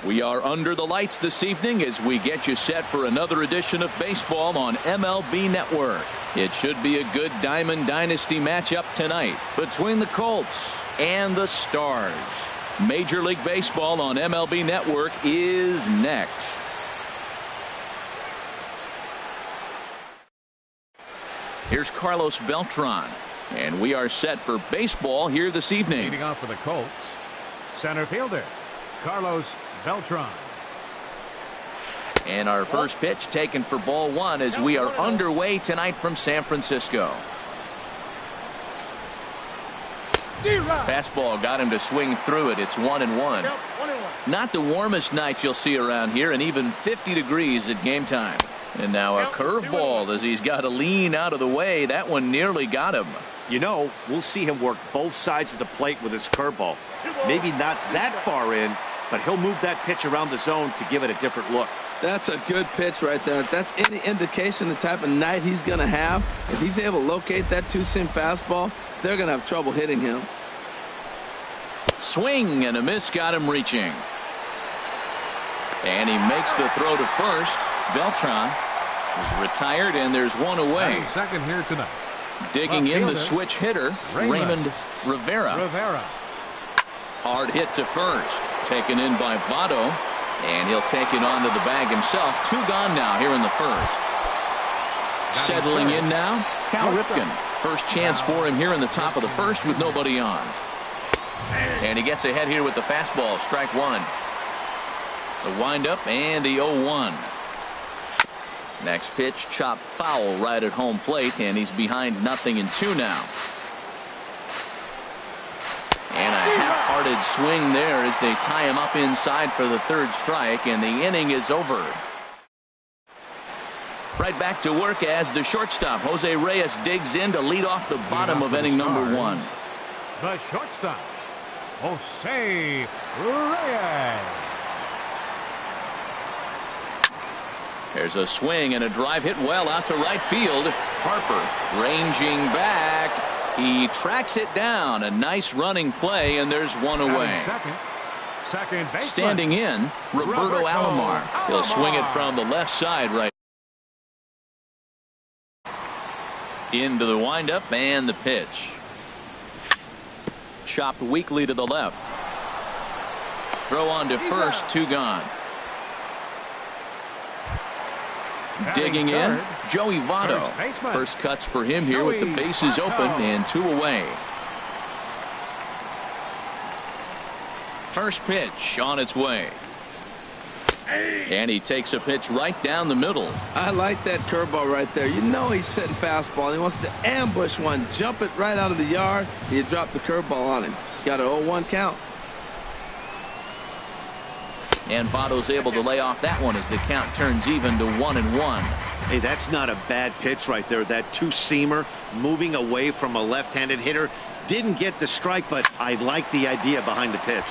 We are under the lights this evening as we get you set for another edition of baseball on MLB Network. It should be a good Diamond Dynasty matchup tonight between the Colts and the Stars. Major League Baseball on MLB Network is next. Here's Carlos Beltran, and we are set for baseball here this evening. Leading off for the Colts, center fielder Carlos Beltran. And our first pitch taken for ball one as we are underway tonight from San Francisco. Fastball got him to swing through it. It's 1-1. Not the warmest night you'll see around here, and even 50 degrees at game time. And now a curveball as he's got to lean out of the way. That one nearly got him. You know, we'll see him work both sides of the plate with his curveball. Maybe not that far in, but he'll move that pitch around the zone to give it a different look. That's a good pitch right there. If that's any indication the type of night he's going to have, if he's able to locate that two-seam fastball, they're going to have trouble hitting him. Swing and a miss got him reaching. And he makes the throw to first. Beltran is retired, and there's one away. Second here tonight. Digging in the switch hitter, Raymond Rivera. Hard hit to first. Taken in by Votto, and he'll take it onto the bag himself. Two gone now here in the first. Settling in now, Cal Ripken. First chance for him here in the top of the first with nobody on. And he gets ahead here with the fastball. Strike one. The windup and the 0-1. Next pitch, chopped foul right at home plate, and he's behind 0-2 now. And a half-hearted swing there as they tie him up inside for the third strike, and the inning is over. Right back to work as the shortstop, Jose Reyes, digs in to lead off the bottom of inning number one. The shortstop, Jose Reyes. There's a swing and a drive hit well out to right field. Harper ranging back. He tracks it down. A nice running play, and there's one away. Second baseman. Standing in, Roberto Alomar. He'll swing it from the left side right into the windup and the pitch. Chopped weakly to the left. Throw on to first, two gone. Digging in, Joey Votto. First cuts for him here with the bases open and two away. First pitch on its way. And he takes a pitch right down the middle. I like that curveball right there. You know he's setting fastball. He wants to ambush one, jump it right out of the yard. He dropped the curveball on him. Got an 0-1 count. And Votto's able to lay off that one as the count turns even to 1-1. Hey, that's not a bad pitch right there. That two-seamer moving away from a left-handed hitter. Didn't get the strike, but I like the idea behind the pitch.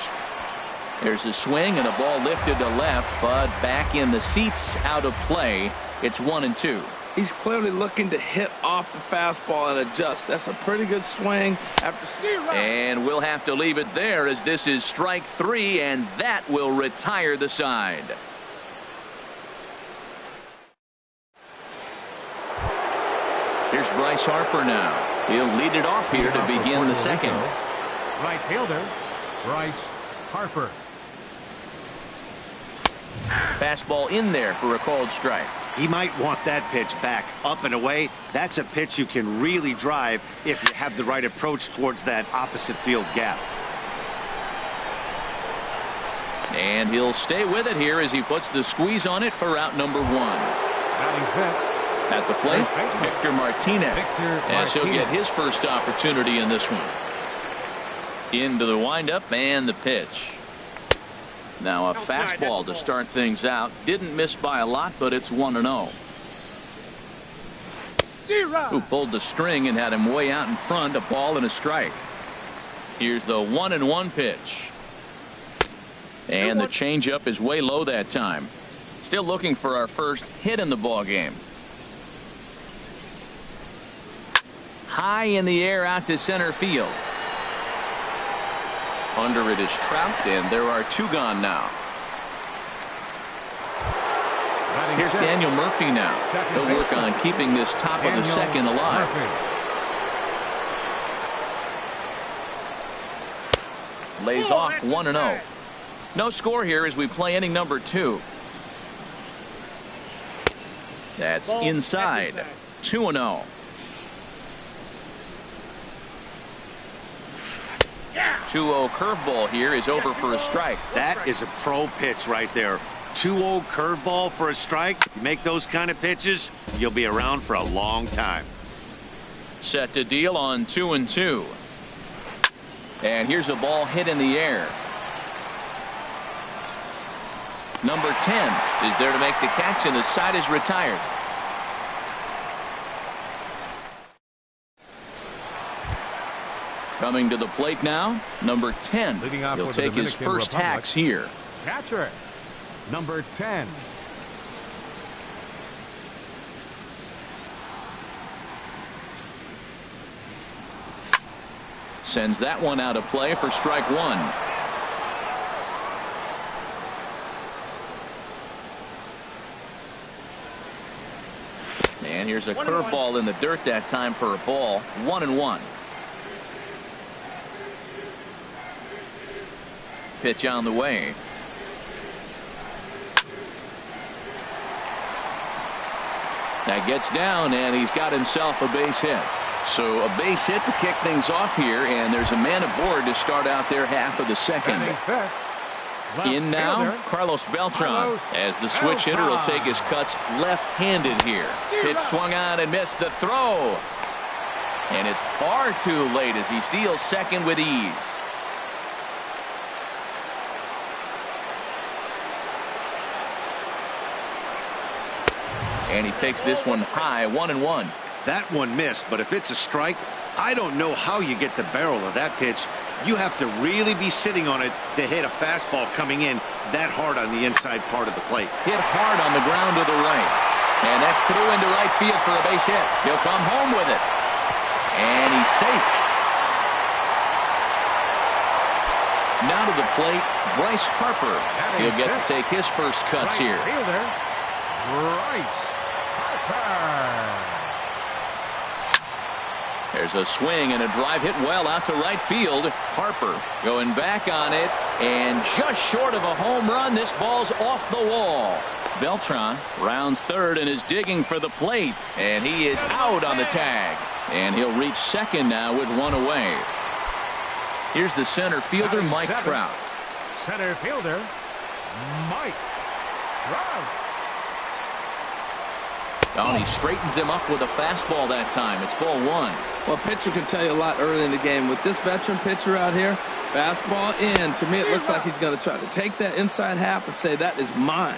There's a swing and a ball lifted to left, but back in the seats, out of play. It's 1-2. He's clearly looking to hit off the fastball and adjust. That's a pretty good swing. And we'll have to leave it there as this is strike three, and that will retire the side. Here's Bryce Harper now. He'll lead it off here to begin the second. Right fielder, Bryce Harper. Fastball in there for a called strike. He might want that pitch back up and away. That's a pitch you can really drive if you have the right approach towards that opposite field gap. And he'll stay with it here as he puts the squeeze on it for out number one. At the plate, Victor Martinez, as he'll get his first opportunity in this one. Into the windup and the pitch. Now a fastball to start things out. Didn't miss by a lot, but it's 1-0. Who pulled the string and had him way out in front, a ball and a strike. Here's the 1-1 pitch. And the changeup is way low that time. Still looking for our first hit in the ball game. High in the air out to center field. Under it is Trout, and there are two gone now. Here's Daniel Murphy now. He'll work on keeping this top of the second alive. Lays off 1-0. No score here as we play inning number 2. That's inside. 2-0. 2-0 curveball here is over for a strike. That is a pro pitch right there. 2-0 curveball for a strike. You make those kind of pitches, you'll be around for a long time. Set to deal on 2-2. And here's a ball hit in the air. Number 10 is there to make the catch, and the side is retired. Coming to the plate now, number 10. He'll take his first hacks here. Catcher, number 10. Sends that one out of play for strike 1. And here's a curveball in the dirt that time for a ball. 1-1. Pitch on the way. That gets down, and he's got himself a base hit. So a base hit to kick things off here, and there's a man aboard to start out their half of the second. In now, Carlos Beltran, as the switch hitter will take his cuts left-handed here. Pitch swung on and missed the throw. And it's far too late as he steals second with ease. And he takes this one high, 1-1. That one missed, but if it's a strike, I don't know how you get the barrel of that pitch. You have to really be sitting on it to hit a fastball coming in that hard on the inside part of the plate. Hit hard on the ground to the right. And that's through into right field for a base hit. He'll come home with it. And he's safe. Now to the plate, Bryce Harper. He'll get to take his first cuts here. Bryce Harper. There's a swing and a drive hit well out to right field. Harper going back on it, and just short of a home run. This ball's off the wall. Beltran rounds third and is digging for the plate, and he is out on the tag. And he'll reach second now with one away. Here's the center fielder, Mike Trout. Center fielder, Mike Trout. Oh, he straightens him up with a fastball that time. It's ball 1. Well, pitcher can tell you a lot early in the game. With this veteran pitcher out here, fastball in. To me, it looks like he's going to try to take that inside half and say, that is mine.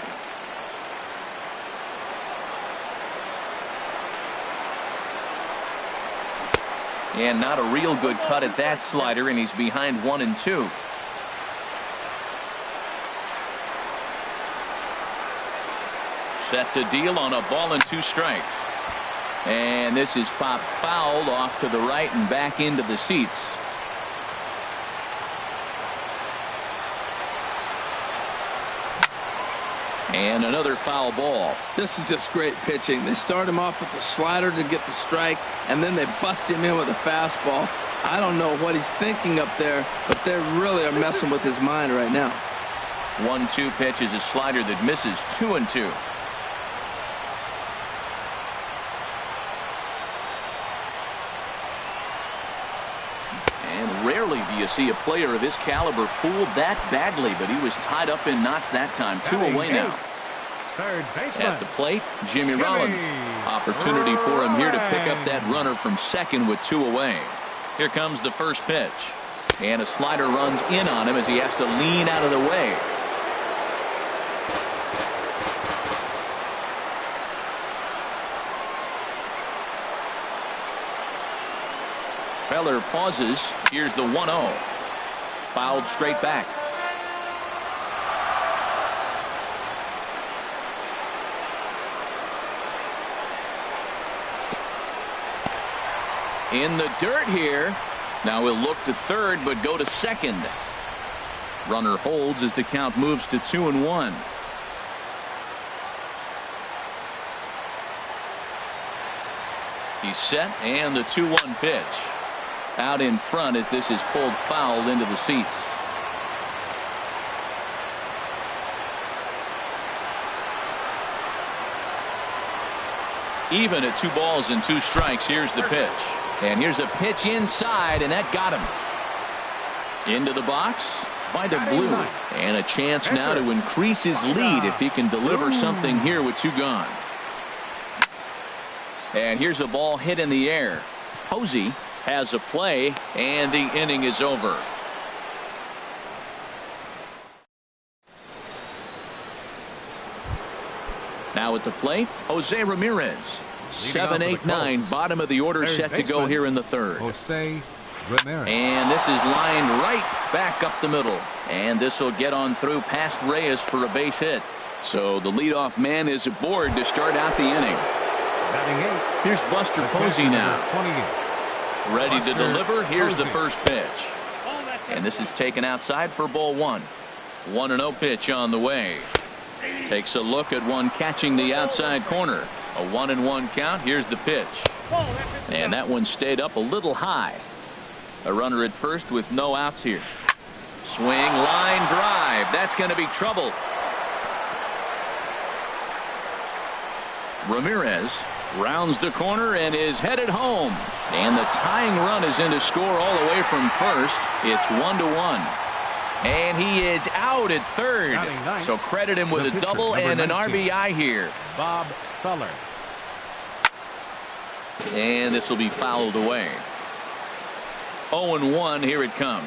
And not a real good cut at that slider, and he's behind 1-2. Set to deal on a ball and 2 strikes. And this is popped fouled off to the right and back into the seats. And another foul ball. This is just great pitching. They start him off with the slider to get the strike, and then they bust him in with a fastball. I don't know what he's thinking up there, but they really are messing with his mind right now. 1-2 pitch is a slider that misses. 2-2. And rarely do you see a player of his caliber fooled that badly, but he was tied up in knots that time. 2 away now. Third baseman. At the plate, Jimmy Rollins. Opportunity for him here to pick up that runner from second with 2 away. Here comes the first pitch. And a slider runs in on him as he has to lean out of the way. Feller pauses. Here's the 1-0. Fouled straight back. In the dirt here. Now we'll look to third, but go to second. Runner holds as the count moves to 2-1. He's set, and the 2-1 pitch. Out in front as this is pulled foul into the seats. Even at 2 balls and 2 strikes. Here's the pitch. And here's a pitch inside, and that got him. Into the box by the blue. And a chance now to increase his lead if he can deliver something here with 2 gone. And here's a ball hit in the air. Posey has a play, and the inning is over. Now at the plate, Jose Ramirez. 7, 8, 9, bottom of the order, set to go here in the 3rd. Jose Ramirez. And this is lined right back up the middle. And this will get on through past Reyes for a base hit. So the leadoff man is aboard to start out the inning. Here's Buster Posey now. Ready to deliver. Here's the first pitch. And this is taken outside for ball 1. 1-0 pitch on the way. Takes a look at one catching the outside corner. A 1-1 count. Here's the pitch. And that one stayed up a little high. A runner at first with no outs here. Swing, line drive. That's going to be trouble. Ramirez rounds the corner and is headed home. And the tying run is in to score all the way from first. It's 1-1. And he is out at 3rd. So credit him with a double and an RBI here. Bob Feller. And this will be fouled away. 0-1. Here it comes.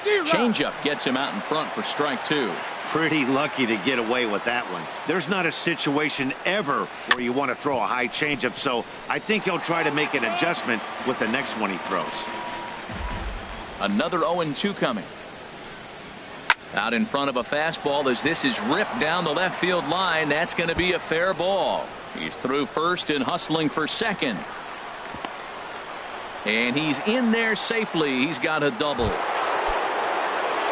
Changeup gets him out in front for strike 2. Pretty lucky to get away with that one. There's not a situation ever where you want to throw a high changeup, so I think he'll try to make an adjustment with the next one he throws. Another 0-2 coming. Out in front of a fastball as this is ripped down the left field line. That's going to be a fair ball. He's through first and hustling for second. And he's in there safely. He's got a double.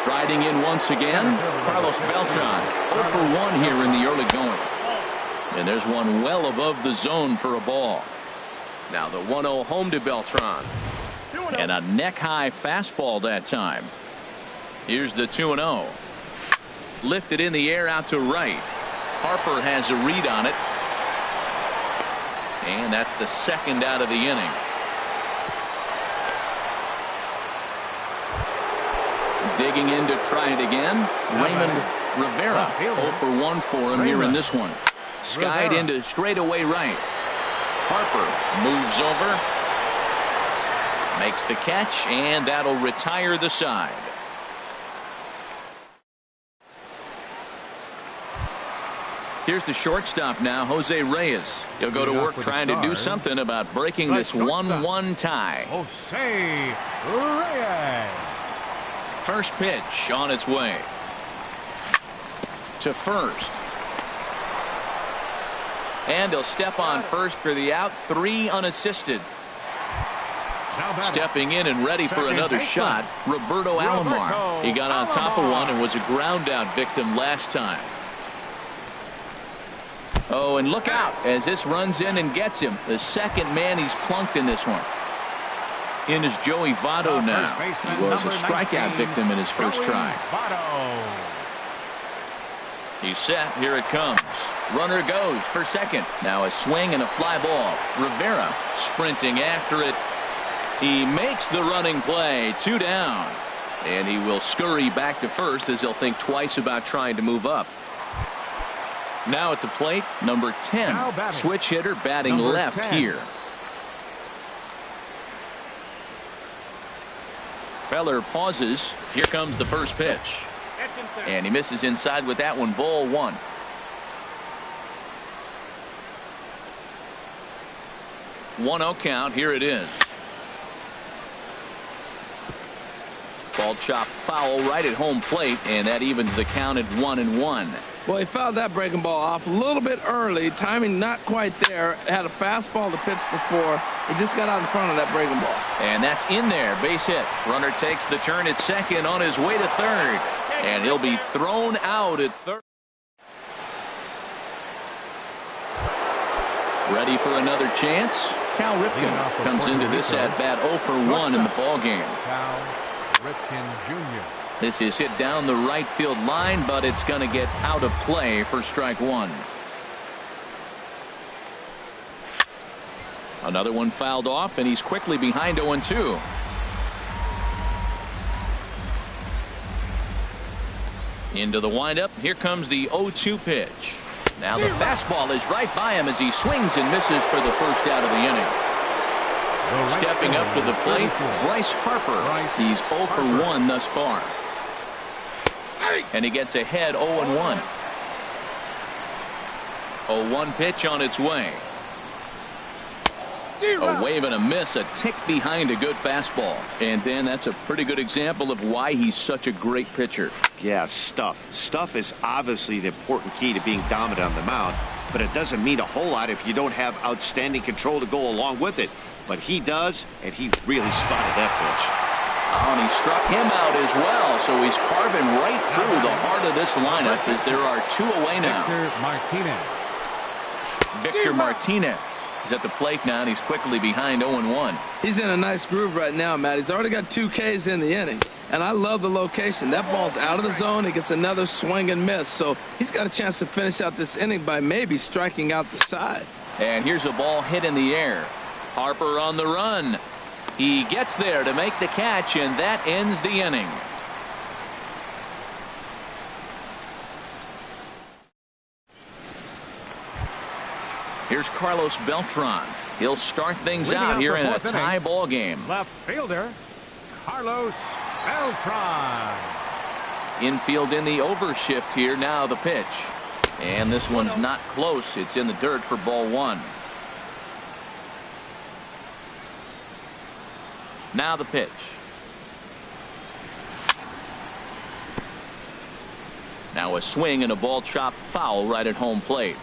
Striding in once again, Carlos Beltran. 0 for 1 here in the early going. And there's one well above the zone for a ball. Now the 1-0 home to Beltran. And a neck-high fastball that time. Here's the 2-0. Lifted in the air out to right. Harper has a read on it. And that's the second out of the inning. Digging in to try it again. Raymond Rivera. 0 for 1 for him here in this one. Skied into straightaway right. Harper moves over. Makes the catch, and that'll retire the side. Here's the shortstop now, Jose Reyes. He'll go to work trying to do something about breaking this 1-1 tie. Jose Reyes. First pitch on its way. To first. And he'll step on first for the out. 3 unassisted. Stepping in and ready for another shot, Roberto Alomar. He got on top of one and was a ground out victim last time. Oh, and look out as this runs in and gets him. The second man he's plunked in this one. In is Joey Votto now. He was a strikeout victim in his first try. He's set. Here it comes. Runner goes for second. Now a swing and a fly ball. Rivera sprinting after it. He makes the running play. 2 down. And he will scurry back to first as he'll think twice about trying to move up. Now at the plate, number 10. Switch hitter batting left 10. Here. Feller pauses. Here comes the first pitch. And he misses inside with that one. Ball 1. One-oh count. Here it is. Ball chopped foul right at home plate, and that evens the count at 1-1. Well, he fouled that breaking ball off a little bit early. Timing not quite there. Had a fastball to pitch before. He just got out in front of that breaking ball. And that's in there. Base hit. Runner takes the turn at second on his way to third. And he'll be thrown out at third. Ready for another chance? Cal Ripken comes into this at-bat 0 for 1 in the ballgame. Cal Ripken Jr. This is hit down the right field line, but it's going to get out of play for strike one. Another one fouled off, and he's quickly behind 0-2. Into the windup. Here comes the 0-2 pitch. Now the fastball is right by him as he swings and misses for the first out of the inning. Stepping up to the plate, Bryce Harper. He's 0 for 1 thus far. And he gets ahead 0-1. 0-1 pitch on its way. A wave and a miss, a tick behind a good fastball. And then that's a pretty good example of why he's such a great pitcher. Yeah, stuff. Stuff is obviously the important key to being dominant on the mound, but it doesn't mean a whole lot if you don't have outstanding control to go along with it. But he does, and he really spotted that pitch. Oh, and he struck him out as well, so he's carving right through the heart of this lineup as there are 2 away now. Victor Martinez is at the plate now, and he's quickly behind 0-1. He's in a nice groove right now, Matt. He's already got 2 Ks in the inning, and I love the location. That ball's out of the zone. He gets another swing and miss, so he's got a chance to finish out this inning by maybe striking out the side. And here's a ball hit in the air. Harper on the run. He gets there to make the catch, and that ends the inning. Here's Carlos Beltran. He'll start things out here in a tie ball game. Left fielder, Carlos Beltran. Infield in the overshift here. Now the pitch. And this one's not close. It's in the dirt for ball 1. Now the pitch. Now a swing and a ball chopped foul right at home plate.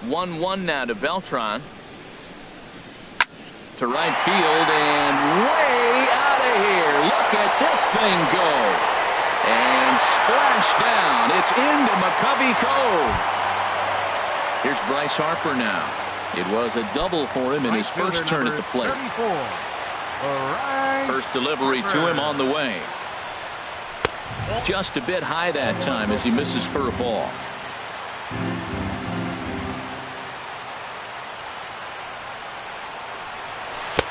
1-1 now to Beltran. To right field and way out of here. Look at this thing go. And splash down. It's into McCovey Cove. Here's Bryce Harper now. It was a double for him in his first turn at the plate. First delivery to him on the way. Just a bit high that time as he misses for a ball.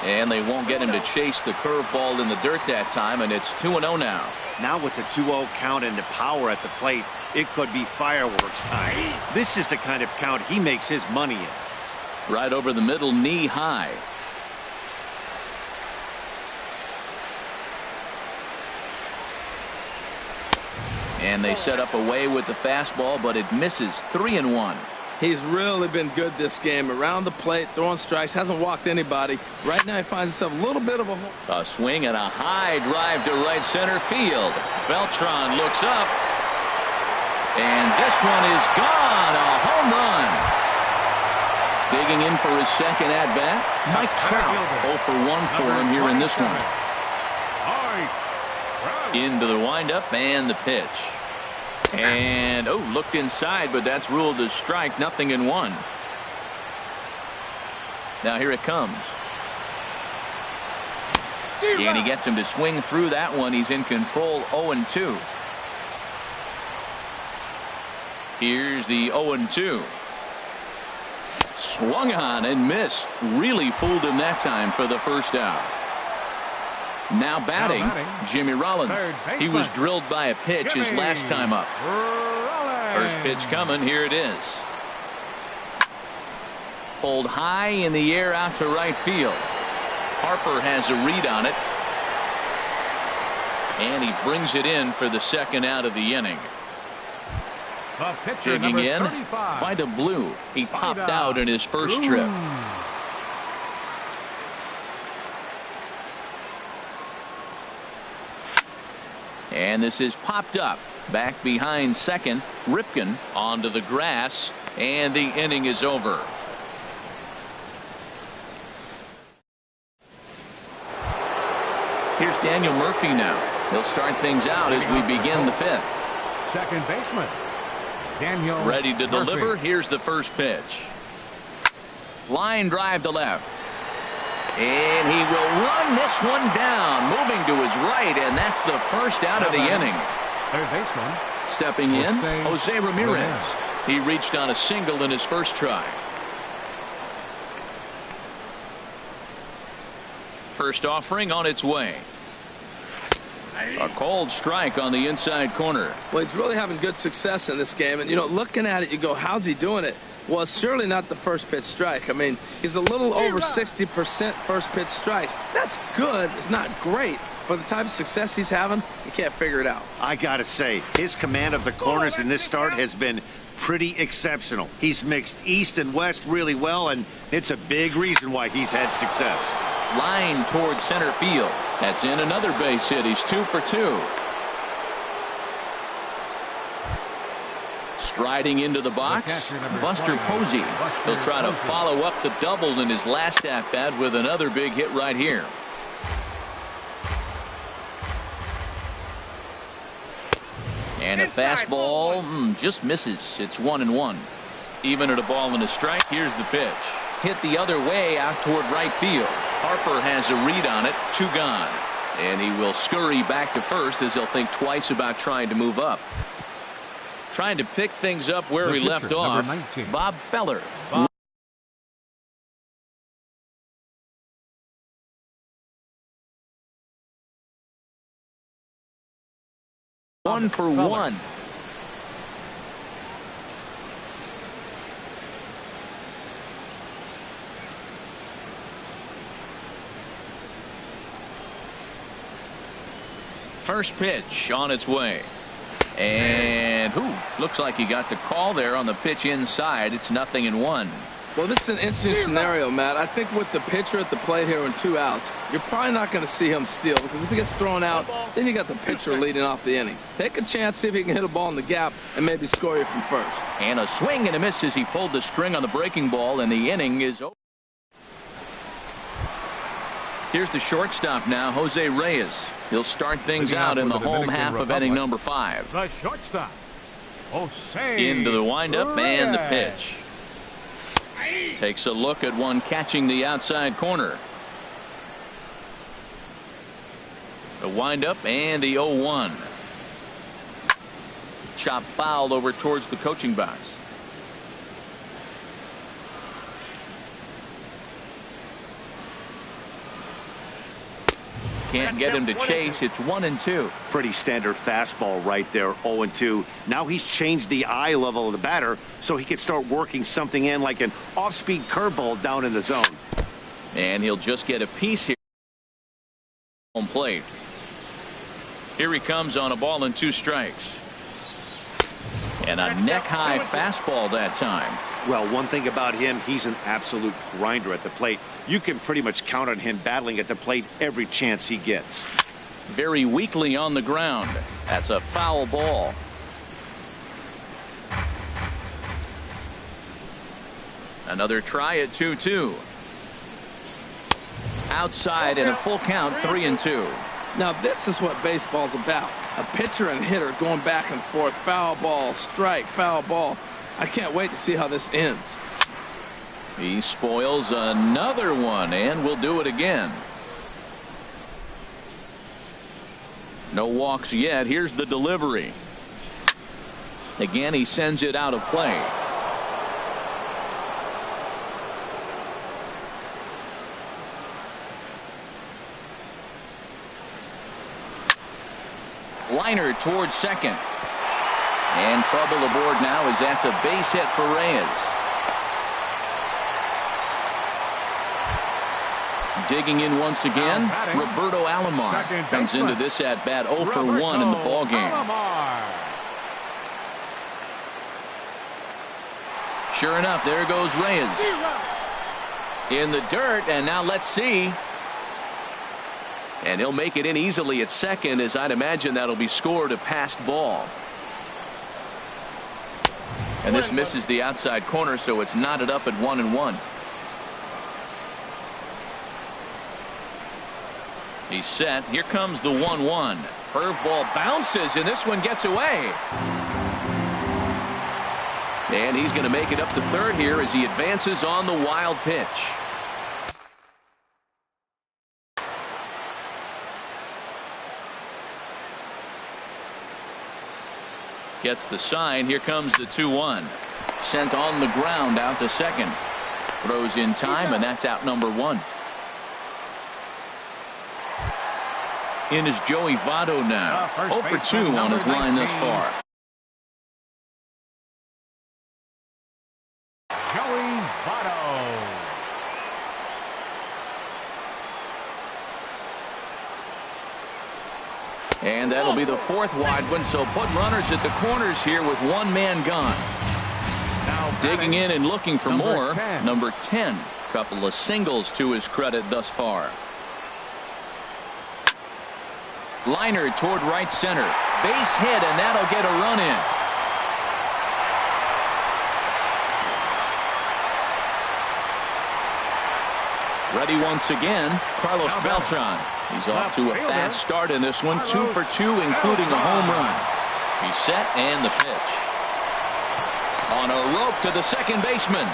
And they won't get him to chase the curveball in the dirt that time, and it's 2-0 now. Now with the 2-0 count and the power at the plate, it could be fireworks time. This is the kind of count he makes his money in. Right over the middle, knee high. And they set up away with the fastball, but it misses. 3-1. He's really been good this game. Around the plate, throwing strikes, hasn't walked anybody. Right now he finds himself a little bit of a hole. A swing and a high drive to right center field. Beltran looks up. And this one is gone. A home run. Digging in for his second at-bat, Mike Trout. 0 for 1 for him here in this one. Into the windup and the pitch. And, looked inside, but that's ruled as strike. 0-1. Now here it comes. And he gets him to swing through that one. He's in control. 0-2. Here's the 0-2. Swung on and missed. Really fooled him that time for the first out. Now batting, Jimmy Rollins. He was drilled by a pitch his last time up. First pitch coming. Here it is. Pulled high in the air out to right field. Harper has a read on it. And he brings it in for the second out of the inning. Digging in, Vida Blue. He popped out in his first trip. And this is popped up. Back behind second. Ripken onto the grass. And the inning is over. Here's Daniel Murphy now. He'll start things out as we begin the fifth. Second baseman, Daniel. Ready to Murphy. deliver. Here's the first pitch. Line drive to left. And he will run this one down, moving to his right, and that's the first out of the inning. Third baseman. Stepping in, Jose Ramirez. He reached on a single in his first try. First offering on its way. A cold strike on the inside corner. Well, he's really having good success in this game. And, you know, looking at it, you go, how's he doing it? Well, it's surely not the first pitch strike. I mean, he's a little over 60% first pitch strikes. That's good. It's not great. For the type of success he's having, you can't figure it out. I got to say, his command of the corners in this start has been pretty exceptional. He's mixed east and west really well, and it's a big reason why he's had success. Line towards center field. That's in another base hit. He's 2 for 2. Striding into the box, Buster Posey. He'll try to follow up the double in his last at-bat with another big hit right here. And a fastball just misses. It's 1-1. Even at a ball and a strike, here's the pitch. Hit the other way out toward right field. Harper has a read on it. 2 gone. And he will scurry back to first as he'll think twice about trying to move up. Trying to pick things up where he left off. Bob Feller. One for one. First pitch on its way. And looks like he got the call there on the pitch inside. It's 0-1. Well, this is an interesting scenario, Matt. I think with the pitcher at the plate here and 2 outs, you're probably not going to see him steal, because if he gets thrown out, then you got the pitcher leading off the inning. Take a chance, see if he can hit a ball in the gap and maybe score you from first. And a swing and a miss as he pulled the string on the breaking ball, and the inning is over. Here's the shortstop now, Jose Reyes. He'll start things out in the home half of inning number 5. The shortstop, Jose Into the windup and the Reyes. pitch. Takes a look at one catching the outside corner. The windup and the 0-1. Chop fouled over towards the coaching box. Can't get him to chase. It's 1-2. Pretty standard fastball right there, 0-2. Now he's changed the eye level of the batter so he can start working something in like an off-speed curveball down in the zone. And he'll just get a piece here. Home plate. Here he comes on a ball and 2 strikes. And a neck-high fastball that time. Well, one thing about him, he's an absolute grinder at the plate. You can pretty much count on him battling at the plate every chance he gets. Very weakly on the ground. That's a foul ball. Another try at 2-2. Outside in a full count, 3-2. Now this is what baseball's about. A pitcher and hitter going back and forth. Foul ball, strike, foul ball. I can't wait to see how this ends. He spoils another one, and will do it again. No walks yet. Here's the delivery. Again, he sends it out of play. Liner towards second. And trouble aboard now as that's a base hit for Reyes. Digging in once again, Roberto Alomar comes into this at-bat 0 for 1 in the ballgame. Sure enough, there goes Reyes. In the dirt, and now let's see. And he'll make it in easily at second, as I'd imagine that'll be scored a passed ball. And this misses the outside corner, so it's knotted up at 1-1. He's set. Here comes the 1-1. Curveball bounces, and this one gets away. And he's going to make it up to third here as he advances on the wild pitch. Gets the sign. Here comes the 2-1. Sent on the ground out to second. Throws in time, and that's out number 1. In is Joey Votto now. 0 for 2 on his line thus far. Joey Votto. And that'll be the 4th wide one, so put runners at the corners here with 1 man gone. Now Digging in and looking for more. 10. Number 10. Couple of singles to his credit thus far. Liner toward right center. Base hit, and that'll get a run in. Ready once again, Carlos Beltran. He's off to a fast start in this one. 2 for 2, including a home run. He's set, and the pitch. On a rope to the second baseman.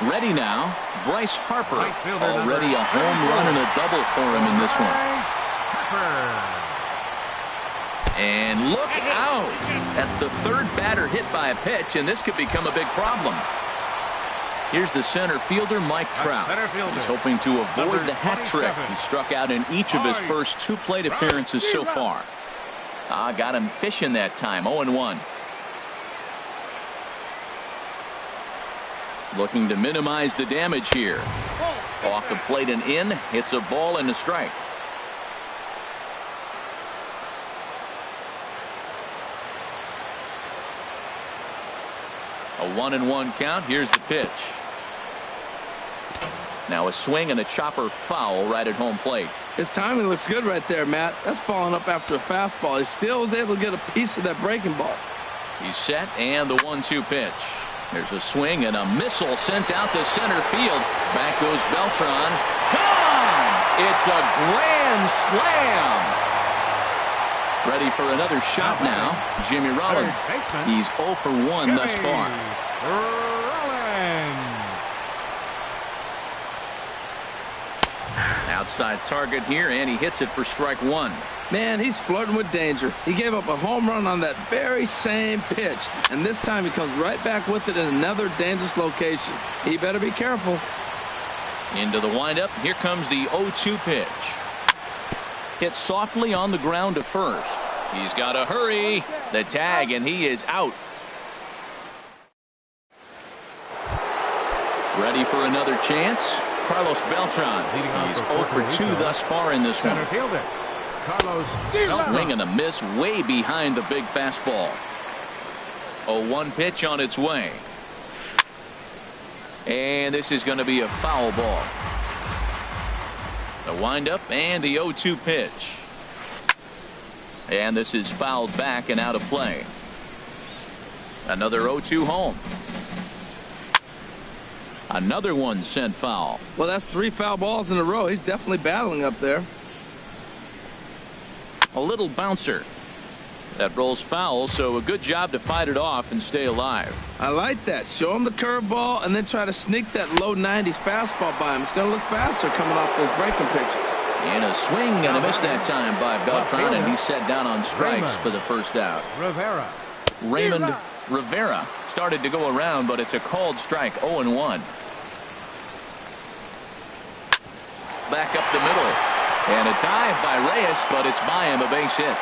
Ready now, Bryce Harper. Already a home run and a double for him in this one. And look out! That's the 3rd batter hit by a pitch, and this could become a big problem. Here's the center fielder, Mike Trout. He's hoping to avoid the hat trick. He struck out in each of his first 2 plate appearances so far. Got him fishing that time. 0-1. Looking to minimize the damage here. Off the plate and in. Hits a ball and a strike. A 1-1 count. Here's the pitch. Now a swing and a chopper foul right at home plate. His timing looks good right there, Matt. That's falling up after a fastball. He still was able to get a piece of that breaking ball. He's set, and the 1-2 pitch. There's a swing and a missile sent out to center field. Back goes Beltran. Gone! It's a grand slam. Ready for another shot now. Jimmy Rollins. He's 0 for 1 thus far. Outside target here, and he hits it for strike 1. Man, he's flirting with danger. He gave up a home run on that very same pitch, and this time he comes right back with it in another dangerous location. He better be careful. Into the windup. Here comes the 0-2 pitch. Hit softly on the ground to first. He's got to hurry. The tag, and he is out. Ready for another chance. Carlos Beltran. He's 0 for 2 thus far in this one. Swing and a miss way behind the big fastball. 0-1 pitch on its way. And this is going to be a foul ball. The windup and the 0-2 pitch. And this is fouled back and out of play. Another 0-2 home. Another one sent foul. Well, that's 3 foul balls in a row. He's definitely battling up there. A little bouncer. That rolls foul, so a good job to fight it off and stay alive. I like that. Show him the curveball and then try to sneak that low 90s fastball by him. It's going to look faster coming off those breaking pitches. And a swing and a miss that time by Beltran, and he's set down on strikes for the first out. Raymond Rivera started to go around, but it's a called strike. 0-1. Back up the middle. And a dive by Reyes, but it's by him, a base hit.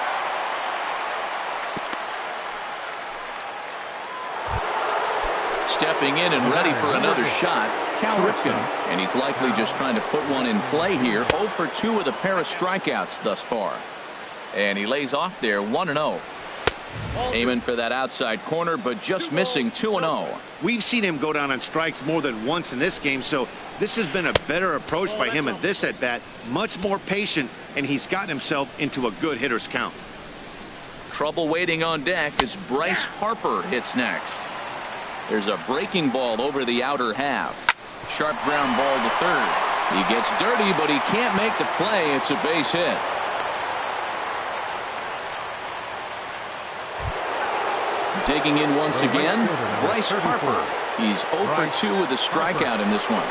Stepping in and ready for another shot, Cal Ripken. And he's likely just trying to put one in play here. 0 for 2 with a pair of strikeouts thus far. And he lays off there 1-0. Aiming for that outside corner, but just missing 2-0. We've seen him go down on strikes more than once in this game, so this has been a better approach by him at this at-bat. Much more patient, and he's gotten himself into a good hitter's count. Trouble waiting on deck as Bryce Harper hits next. There's a breaking ball over the outer half. Sharp ground ball to third. He gets dirty, but he can't make the play. It's a base hit. Digging in once again, Bryce Harper. He's 0 for 2 with a strikeout in this one.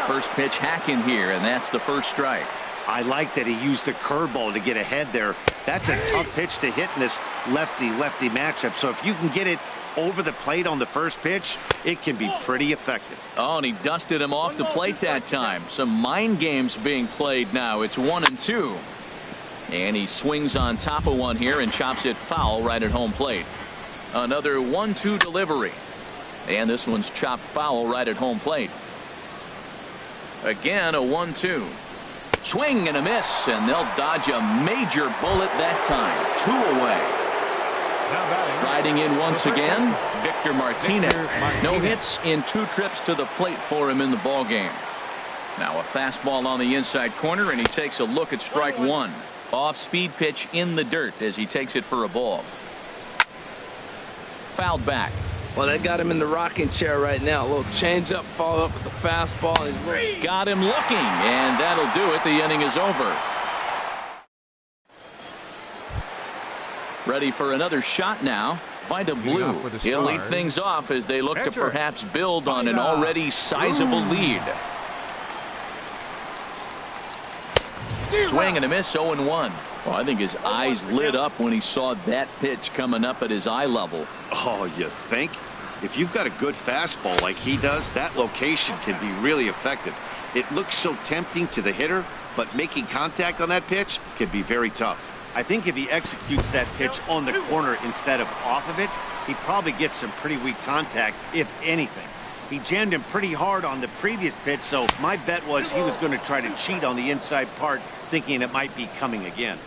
First pitch hacking here, and that's the first strike. I like that he used the curveball to get ahead there. That's a tough pitch to hit in this lefty-lefty matchup. So if you can get it over the plate on the first pitch, it can be pretty effective. Oh, and he dusted him off the plate that time. Some mind games being played now. It's 1-2. And he swings on top of one here and chops it foul right at home plate. Another 1-2 delivery. And this one's chopped foul right at home plate. Again, a 1-2. Swing and a miss, and they'll dodge a major bullet that time. 2 away. Riding in once again, Victor Martinez. No hits in 2 trips to the plate for him in the ball game. Now a fastball on the inside corner, and he takes a look at strike 1. Off-speed pitch in the dirt as he takes it for a ball. Fouled back. Well, that got him in the rocking chair right now. A little change-up, follow up with the fastball. Got him looking, and that'll do it. The inning is over. Ready for another shot now. Vita Blue. He'll lead things off as they look to perhaps build on an already sizable lead. Swing and a miss, 0-1. Well, I think his eyes lit up when he saw that pitch coming up at his eye level. Oh, you think? If you've got a good fastball like he does, that location can be really effective. It looks so tempting to the hitter, but making contact on that pitch can be very tough. I think if he executes that pitch on the corner instead of off of it, he probably gets some pretty weak contact, if anything. He jammed him pretty hard on the previous pitch, so my bet was he was going to try to cheat on the inside part, thinking it might be coming again.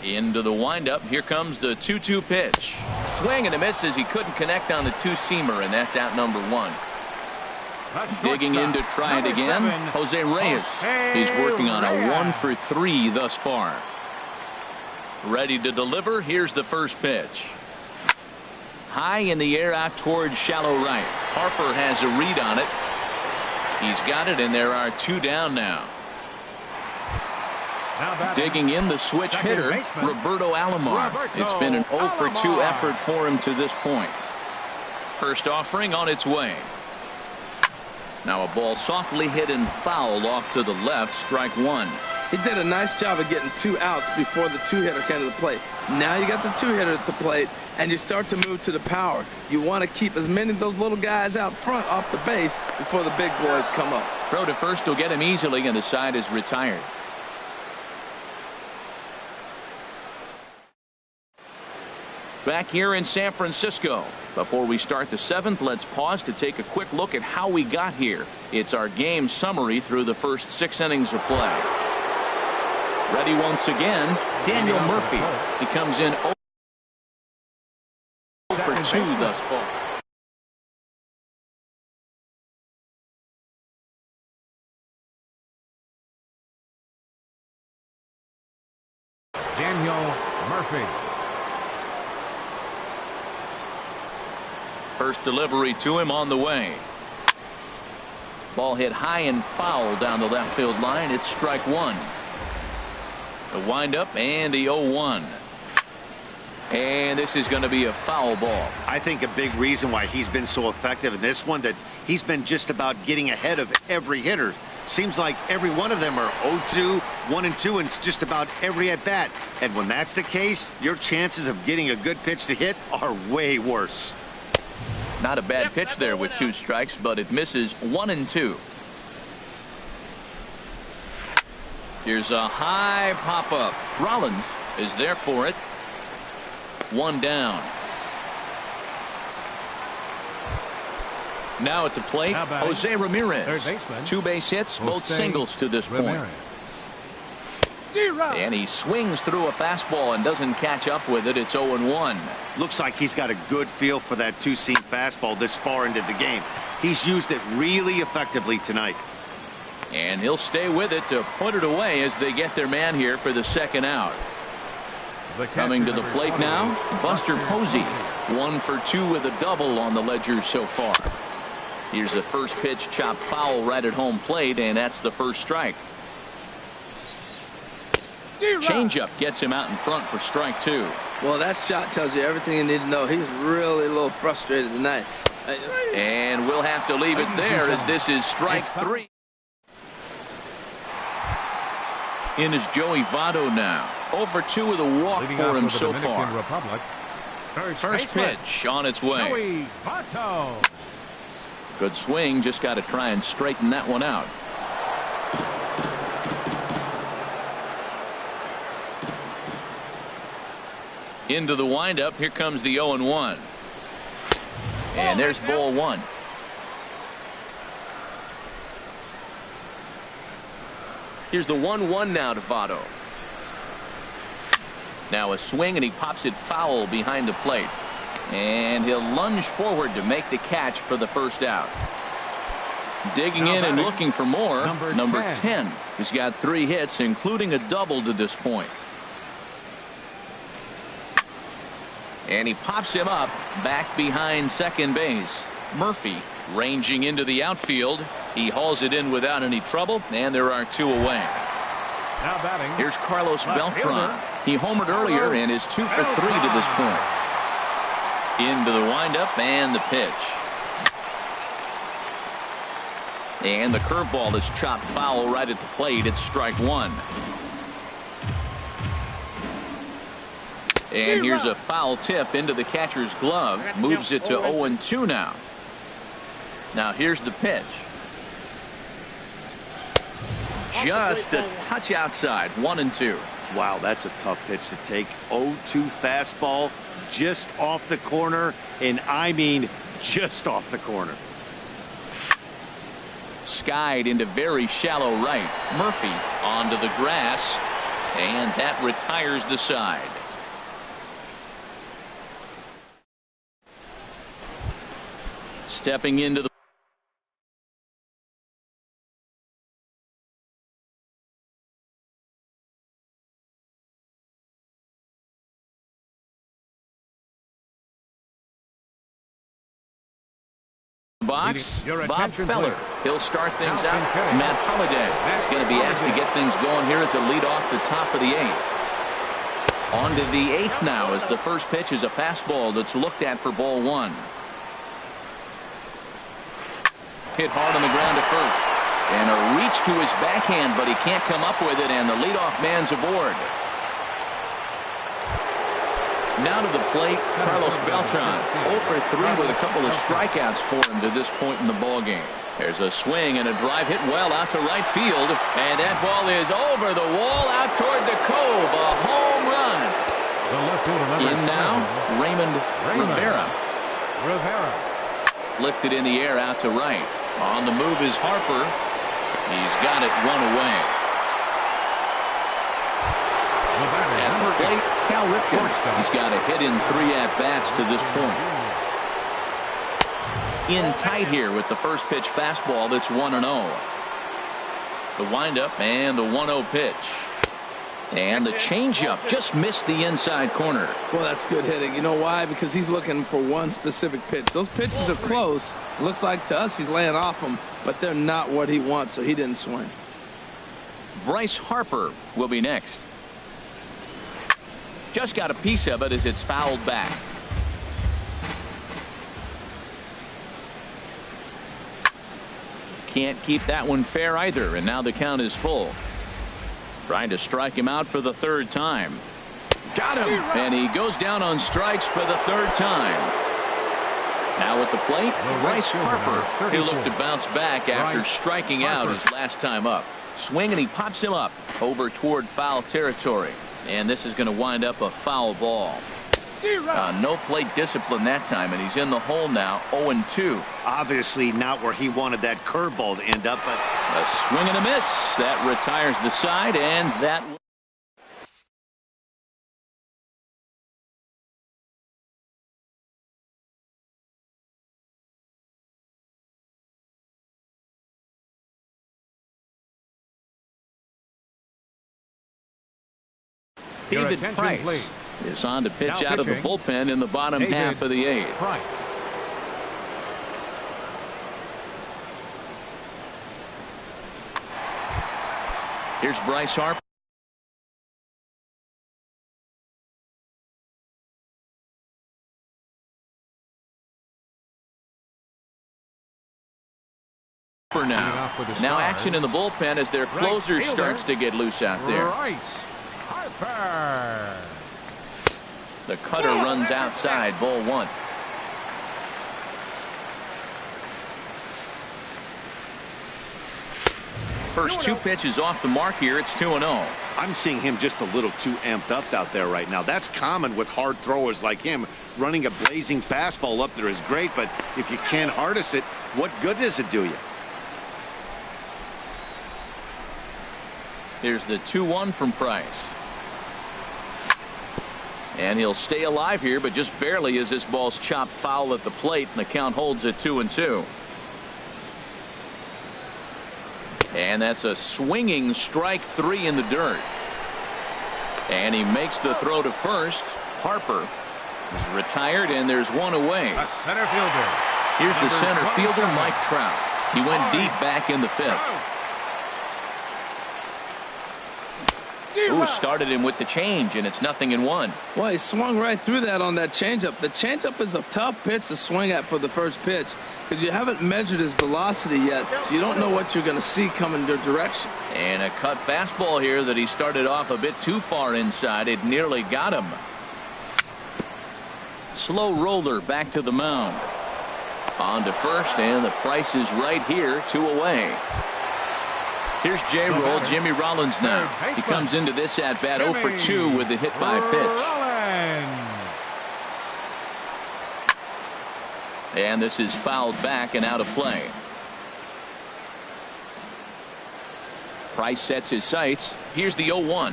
Into the windup. Here comes the 2-2 pitch. Swing and a miss as he couldn't connect on the 2-seamer, and that's out number 1. Digging in to try it again, Jose Reyes. He's working on a 1 for 3 thus far. Ready to deliver. Here's the first pitch. High in the air out towards shallow right. Harper has a read on it. He's got it, and there are 2 down now. Digging in, the switch hitter, Roberto Alomar. It's been an 0 for 2 effort for him to this point. First offering on its way. Now a ball softly hit and fouled off to the left, strike 1. He did a nice job of getting 2 outs before the 2-hitter came to the plate. Now you got the 2-hitter at the plate, and you start to move to the power. You want to keep as many of those little guys out front off the base before the big boys come up. Throw to first will get him easily, and the side is retired. Back here in San Francisco. Before we start the 7th, let's pause to take a quick look at how we got here. It's our game summary through the first 6 innings of play. Ready once again, Daniel Murphy. He comes in 0 for 2 thus far. Daniel Murphy. First delivery to him on the way. Ball hit high and foul down the left field line. It's strike 1. The windup and the 0-1. And this is going to be a foul ball. I think a big reason why he's been so effective in this one, that he's been just about getting ahead of every hitter. Seems like every one of them are 0-2, 1-2, and it's just about every at bat. And when that's the case, your chances of getting a good pitch to hit are way worse. Not a bad pitch there with 2 strikes, but it misses 1-2. Here's a high pop-up. Rollins is there for it. 1 down. Now at the plate, Jose Ramirez. 2 base hits, both singles to this point. And he swings through a fastball and doesn't catch up with it. It's 0-1. Looks like he's got a good feel for that 2-seam fastball this far into the game. He's used it really effectively tonight. And he'll stay with it to put it away as they get their man here for the 2nd out. Coming to the plate now, Buster Posey. 1 for 2 with a double on the ledger so far. Here's the first pitch, chopped foul right at home plate, and that's the first strike. Changeup gets him out in front for strike 2. Well, that shot tells you everything you need to know. He's really a little frustrated tonight. And we'll have to leave it there as this is strike 3. In is Joey Votto now. 0 for 2 with a walk for him so far. Republic. First pitch on its way. Joey Votto. Good swing. Just got to try and straighten that one out. Into the windup. Here comes the 0-1. And there's ball 1. Here's the 1-1 now to Votto. Now a swing, and he pops it foul behind the plate. And he'll lunge forward to make the catch for the first out. Digging in and looking for more. Number 10. He's got 3 hits, including a double to this point. And he pops him up back behind second base. Murphy ranging into the outfield. He hauls it in without any trouble, and there are 2 away. Now batting. Here's Carlos Beltran. He homered earlier and is 2 for 3 to this point. Into the windup and the pitch. And the curveball is chopped foul right at the plate. It's strike 1. And here's a foul tip into the catcher's glove. Moves it to 0-2 now. Now here's the pitch. Just a touch outside. 1-2. Wow, that's a tough pitch to take. 0-2 fastball just off the corner, and I mean just off the corner. Skied into very shallow right. Murphy onto the grass, and that retires the side. Stepping into the box, Bob Feller. He'll start things out. Matt Holliday is going to be asked to get things going here as a lead off the top of the 8th. On to the 8th now as the first pitch is a fastball that's looked at for ball 1. Hit hard on the ground to first. And a reach to his backhand, but he can't come up with it, and the leadoff man's aboard. Now to the plate, Carlos Beltran. 0 for 3 with a couple of strikeouts for him to this point in the ballgame. There's a swing and a drive hit well out to right field. And that ball is over the wall out toward the cove. A home run. In now, Raymond Rivera. Lifted in the air out to right. On the move is Harper. He's got it 1 away. At the plate, Cal Ripken. He's got a hit in 3 at-bats to this point. In tight here with the first pitch fastball that's 1-0. The windup and the 1-0 pitch. And the changeup just missed the inside corner. Well, that's good hitting. You know why? Because he's looking for one specific pitch. Those pitches are close. It looks like to us he's laying off them, but they're not what he wants, so he didn't swing. Bryce Harper will be next. Just got a piece of it as it's fouled back. Can't keep that one fair either, and now the count is full. Trying to strike him out for the 3rd time. Got him! And he goes down on strikes for the 3rd time. Now at the plate, Bryce Harper. He'll look to bounce back after striking out his last time up. Swing, and he pops him up over toward foul territory. And this is going to wind up a foul ball. No plate discipline that time, and he's in the hole now, 0-2. Obviously not where he wanted that curveball to end up, but a swing and a miss. That retires the side, and that David Price is on to pitch out of the bullpen in the bottom half of the 8th. Here's Bryce Harper. For now action in the bullpen as their closer starts to get loose out there. The cutter runs outside, ball 1. First 2 pitches off the mark here. It's 2-0. I'm seeing him just a little too amped up out there right now. That's common with hard throwers like him. Running a blazing fastball up there is great, but if you can't harness it, what good does it do you? Here's the 2-1 from Price. And he'll stay alive here, but just barely as this ball's chopped foul at the plate, and the count holds at 2-2. And that's a swinging strike 3 in the dirt. And he makes the throw to first. Harper is retired, and there's 1 away. A center fielder. Here's the center fielder, Mike Trout. He went deep back in the 5th. Ooh, started him with the change, and it's 0-1. Well, he swung right through that on that changeup. The changeup is a tough pitch to swing at for the first pitch because you haven't measured his velocity yet. So you don't know what you're going to see coming your direction. And a cut fastball here that he started off a bit too far inside. It nearly got him. Slow roller back to the mound. On to first, and the Price is right here, 2 away. Here's J-Roll, Jimmy Rollins now. He comes into this at-bat 0 for 2 with the hit by pitch. And this is fouled back and out of play. Price sets his sights. Here's the 0-1.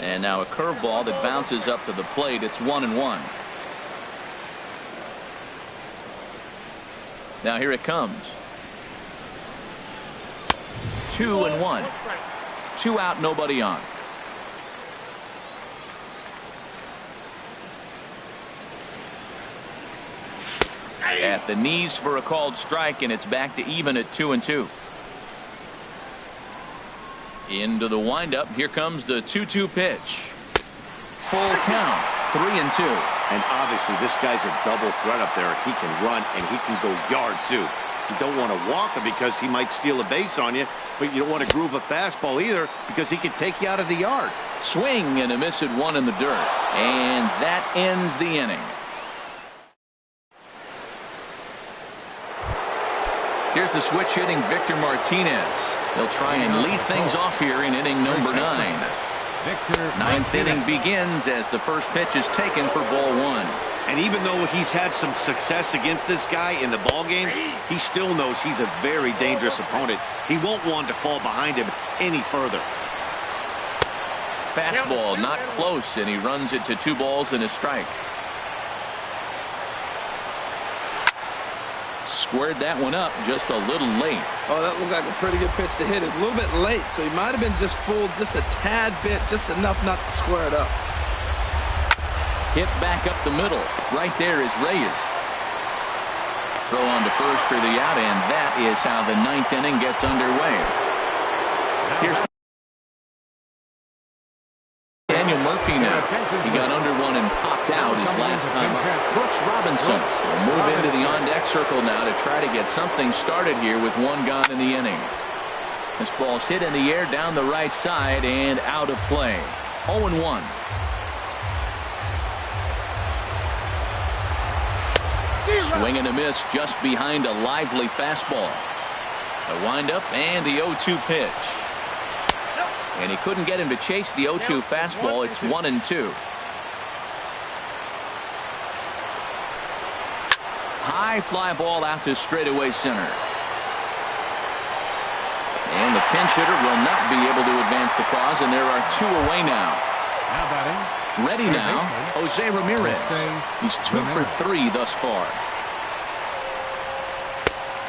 And now a curveball that bounces up to the plate. It's 1-1. Now here it comes. 2-1. 2 out, nobody on. At the knees for a called strike, and it's back to even at 2-2. Into the windup. Here comes the 2-2 pitch. Full count. 3-2. And obviously this guy's a double threat up there. He can run and he can go yard too. You don't want to walk him because he might steal a base on you, but you don't want to groove a fastball either because he can take you out of the yard. Swing and a miss at 1 in the dirt. And that ends the inning. Here's the switch hitting Victor Martinez. He'll try and lead things off here in inning number 9. 9th inning begins as the first pitch is taken for ball 1. And even though he's had some success against this guy in the ball game, he still knows he's a very dangerous opponent. He won't want to fall behind him any further. Fastball not close, and he runs it to 2 balls and a strike. Squared that one up just a little late. Oh, that looked like a pretty good pitch to hit it. A little bit late, so he might have been just fooled just a tad bit, just enough not to square it up. Hit back up the middle. Right there is Reyes. Throw on to first for the out, and that is how the 9th inning gets underway. Here's Daniel Murphy now. He got under one and popped out his last time up. Brooks Robinson will move into the on-deck circle now to try to get something started here with 1 gone in the inning. This ball's hit in the air down the right side and out of play. 0-1. Swing and a miss just behind a lively fastball. A windup and the 0-2 pitch. And he couldn't get him to chase the 0-2 fastball. It's 1-2. High fly ball out to straightaway center. And the pinch hitter will not be able to advance the cause, and there are 2 away now. Now batting. Ready now, Jose Ramirez. He's 2 for 3 thus far.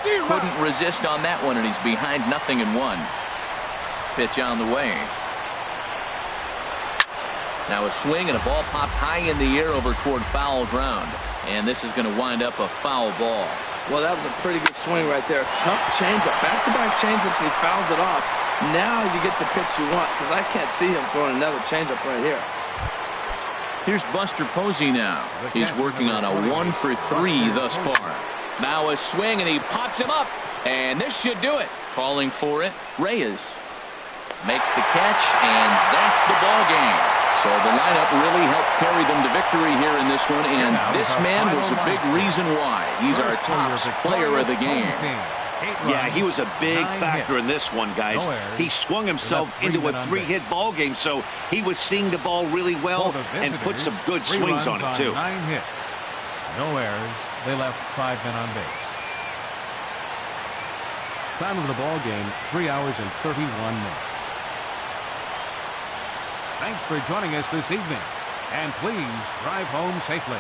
Couldn't resist on that one, and he's behind 0-1. Pitch on the way. Now a swing and a ball popped high in the air over toward foul ground. And this is going to wind up a foul ball. Well, that was a pretty good swing right there. Tough changeup. Back-to-back changeups, he fouls it off. Now you get the pitch you want, because I can't see him throwing another changeup right here. Here's Buster Posey now. He's working on a 1 for 3 thus far. Now a swing, and he pops him up. And this should do it. Calling for it. Reyes makes the catch, and that's the ball game. So the lineup really helped carry them to victory here in this one, and this man was a big reason why. He's our top player of the game. Yeah, he was a big factor in this one, guys. He swung himself into a 3-hit ball game, so he was seeing the ball really well and put some good swings on it, too. 9 hits. No errors. They left 5 men on base. Time of the ball game, 3 hours and 31 minutes. Thanks for joining us this evening, and please drive home safely.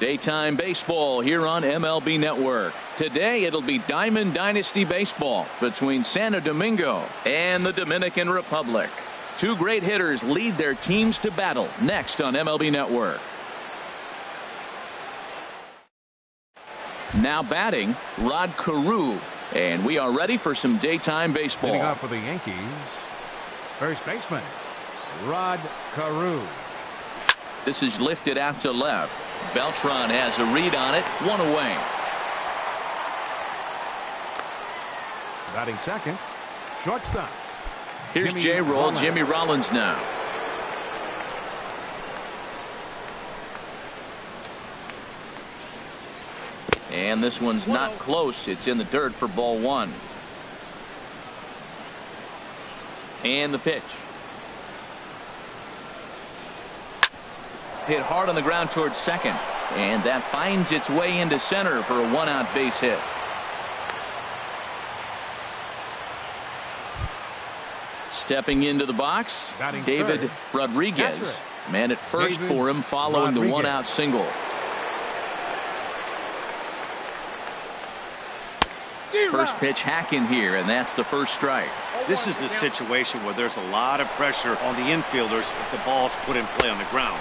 Daytime baseball here on MLB Network. Today it'll be Diamond Dynasty baseball between Santo Domingo and the Dominican Republic. Two great hitters lead their teams to battle next on MLB Network. Now batting, Rod Carew. And we are ready for some daytime baseball. Hitting up for the Yankees, first baseman, Rod Carew. This is lifted out to left. Beltran has a read on it. One away. Batting second, shortstop. Here's J-Roll, Jimmy Rollins now. And this one's not close. It's in the dirt for ball one. And the pitch. Hit hard on the ground towards second. And that finds its way into center for a one-out base hit. Stepping into the box, Batting David third, Rodriguez. Patrick. Man at first David for him following Rodriguez. the one-out single. First pitch hacking here, and that's the first strike. This is the situation where there's a lot of pressure on the infielders if the ball's put in play on the ground.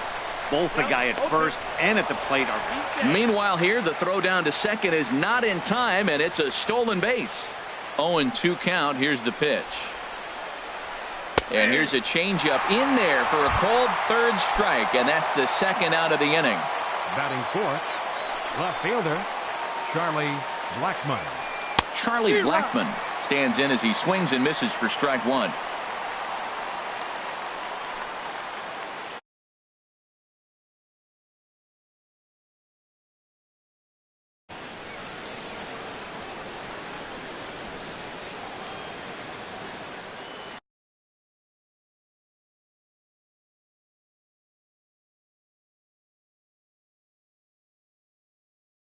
Both the guy at first and at the plate are. Meanwhile here, the throw down to second is not in time, and it's a stolen base. 0-2 count. Here's the pitch. And here's a changeup in there for a called third strike, and that's the second out of the inning. Batting fourth, left fielder, Charlie Blackmon. Charlie Blackmon stands in as he swings and misses for strike one.